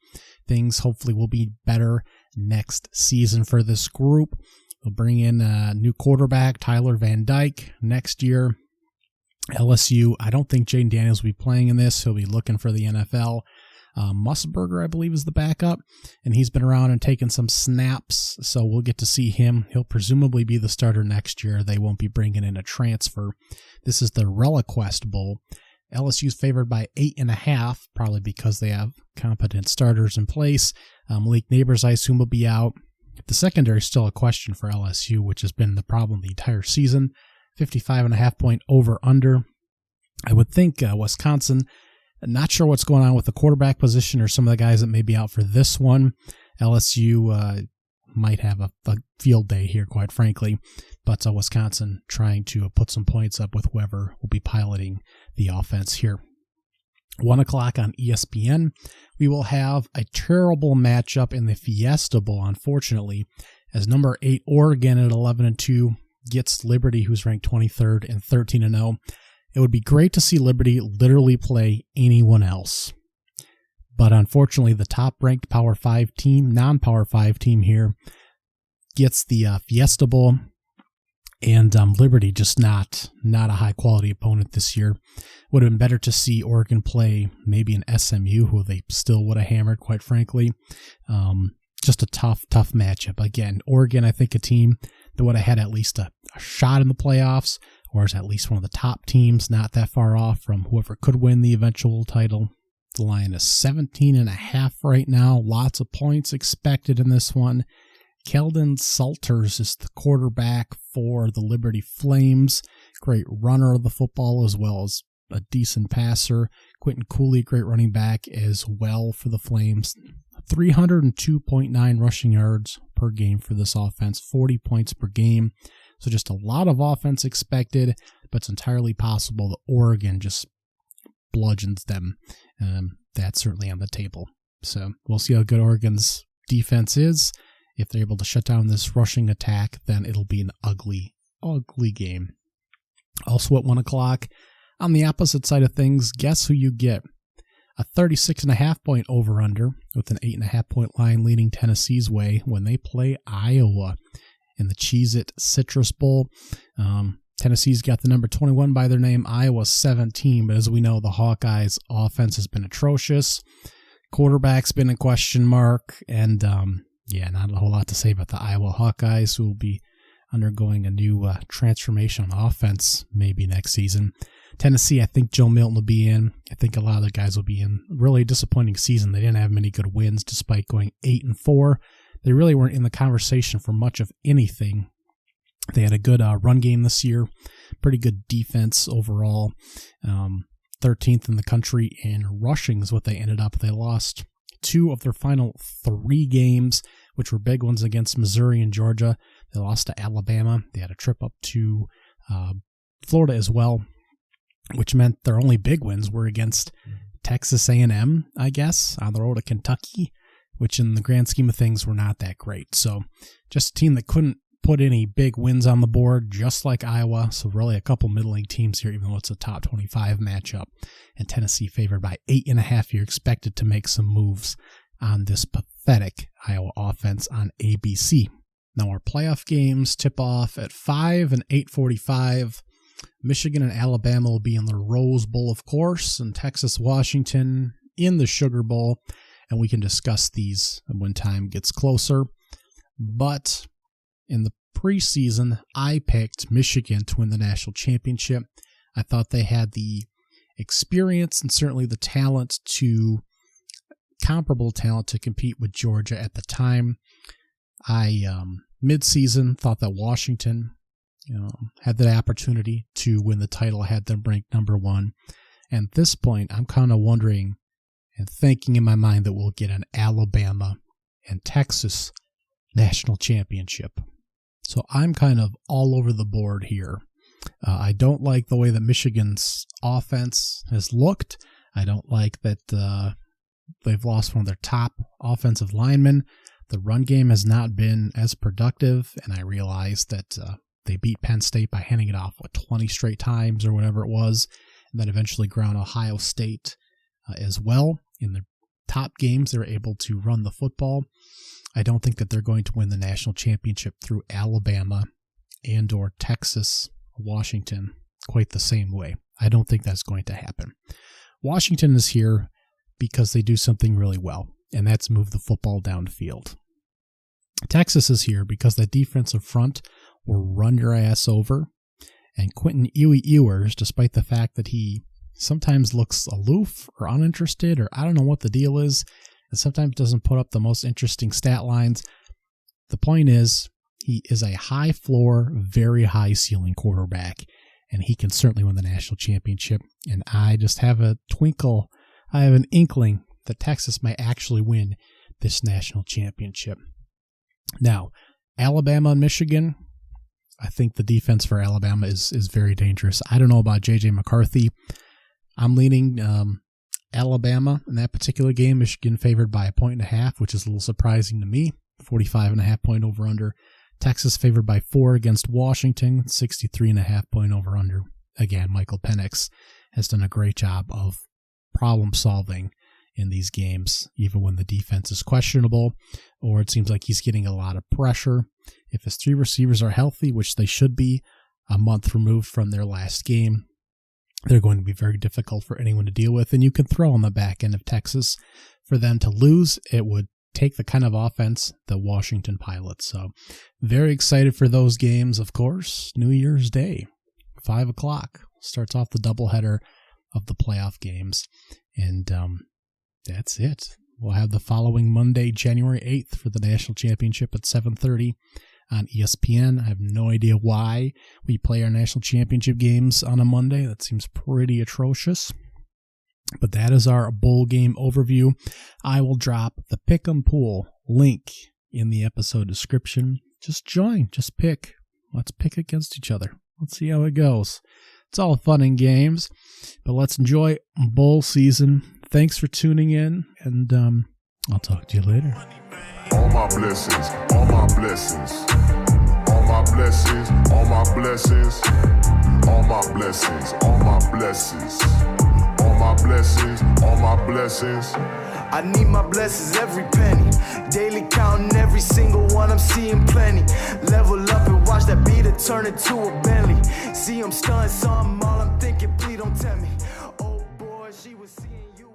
Things hopefully will be better next season for this group. They'll bring in a new quarterback, Tyler Van Dyke, next year. LSU, I don't think Jayden Daniels will be playing in this. He'll be looking for the NFL. Musburger, I believe, is the backup, and he's been around and taken some snaps, so we'll get to see him. He'll presumably be the starter next year. They won't be bringing in a transfer. This is the ReliQuest Bowl. LSU's favored by 8.5, probably because they have competent starters in place. Malik Neighbors, I assume, will be out. The secondary is still a question for LSU, which has been the problem the entire season. 55.5 point over-under. I would think Wisconsin, not sure what's going on with the quarterback position or some of the guys that may be out for this one. LSU might have a field day here, quite frankly. But Wisconsin trying to put some points up with whoever will be piloting the offense here. 1 o'clock on ESPN, we will have a terrible matchup in the Fiesta Bowl, unfortunately, as number 8 Oregon at 11-2 gets Liberty, who's ranked 23rd and 13-0. It would be great to see Liberty literally play anyone else. But unfortunately, the top-ranked Power 5 team, non-Power 5 team here, gets the Fiesta Bowl, and Liberty just not a high-quality opponent this year. Would have been better to see Oregon play maybe an SMU, who they still would have hammered, quite frankly. Just a tough matchup. Again, Oregon, I think, a team that would have had at least a shot in the playoffs, or is at least one of the top teams, not that far off from whoever could win the eventual title. The line is 17.5 right now. Lots of points expected in this one. Keldon Salters is the quarterback for the Liberty Flames. Great runner of the football as well as a decent passer. Quentin Cooley, great running back as well for the Flames. 302.9 rushing yards per game for this offense, 40 points per game. So just a lot of offense expected, but it's entirely possible that Oregon just bludgeons them. That's certainly on the table. So we'll see how good Oregon's defense is. If they're able to shut down this rushing attack, then it'll be an ugly game. Also at 1 o'clock, on the opposite side of things, guess who you get? A 36.5 point over-under with an 8.5 point line leading Tennessee's way when they play Iowa in the Cheez-It Citrus Bowl. Tennessee's got the number 21 by their name, Iowa 17, but as we know, the Hawkeyes' offense has been atrocious. Quarterback's been a question mark, and not a whole lot to say about the Iowa Hawkeyes, who will be undergoing a new transformation on offense maybe next season. Tennessee, I think Joe Milton will be in. I think a lot of the guys will be in. Really disappointing season. They didn't have many good wins despite going 8-4. They really weren't in the conversation for much of anything. They had a good run game this year. Pretty good defense overall. 13th in the country in rushing is what they ended up. They lost 2 of their final 3 games, which were big ones against Missouri and Georgia. They lost to Alabama. They had a trip up to Florida as well, which meant their only big wins were against Texas A&M, I guess, on the road to Kentucky, which in the grand scheme of things were not that great. So just a team that couldn't put any big wins on the board, just like Iowa. So really a couple middling teams here, even though it's a top 25 matchup. And Tennessee favored by 8.5. You're expected to make some moves on this pathetic Iowa offense on ABC. Now our playoff games tip off at 5 and 8:45. Michigan and Alabama will be in the Rose Bowl, of course, and Texas, Washington in the Sugar Bowl. And we can discuss these when time gets closer. But in the preseason, I picked Michigan to win the national championship. I thought they had the experience and certainly the talent comparable talent to compete with Georgia at the time. I, mid-season, thought that Washington had the opportunity to win the title. I had them ranked number 1. And at this point, I'm kind of wondering and thinking in my mind that we'll get an Alabama and Texas national championship. So I'm kind of all over the board here. I don't like the way that Michigan's offense has looked. I don't like that they've lost one of their top offensive linemen. The run game has not been as productive, and I realize that they beat Penn State by handing it off 20 straight times or whatever it was, and then eventually ground Ohio State as well. In the top games, they were able to run the football. I don't think that they're going to win the national championship through Alabama and or Texas, Washington quite the same way. I don't think that's going to happen. Washington is here because they do something really well, and that's move the football downfield. Texas is here because the defensive front will run your ass over, and Quentin Ewers, despite the fact that he sometimes looks aloof or uninterested, or I don't know what the deal is, and sometimes doesn't put up the most interesting stat lines. The point is, he is a high floor, very high ceiling quarterback, and he can certainly win the national championship. And I just have an inkling that Texas might actually win this national championship. Now, Alabama and Michigan, I think the defense for Alabama is very dangerous. I don't know about J.J. McCarthy. I'm leaning Alabama in that particular game. Michigan favored by 1.5, which is a little surprising to me. 45.5 point over under. Texas favored by 4 against Washington. 63.5 point over under. Again, Michael Penix has done a great job of problem solving in these games, even when the defense is questionable or it seems like he's getting a lot of pressure. If his 3 receivers are healthy, which they should be, a month removed from their last game, they're going to be very difficult for anyone to deal with. And you can throw on the back end of Texas. For them to lose, it would take the kind of offense that Washington pilots. So very excited for those games. Of course, New Year's Day, 5 o'clock, starts off the doubleheader of the playoff games. And that's it. We'll have the following Monday, January 8th for the national championship at 7:30 on ESPN. I have no idea why we play our national championship games on a Monday. That seems pretty atrocious. But that is our bowl game overview. I will drop the Pick'em Pool link in the episode description. Just join. Just pick. Let's pick against each other. Let's see how it goes. It's all fun and games, but let's enjoy bowl season. Thanks for tuning in, and I'll talk to you later. All my blessings, all my blessings, all my blessings, all my blessings, all my blessings, all my blessings, all my blessings, all my blessings. I need my blessings every penny. Daily counting every single one, I'm seeing plenty. Level up and watch that beater turn into a Bentley. See I'm stunning, so I'm all I'm thinking, please don't tell me. Oh boy, she was seeing you.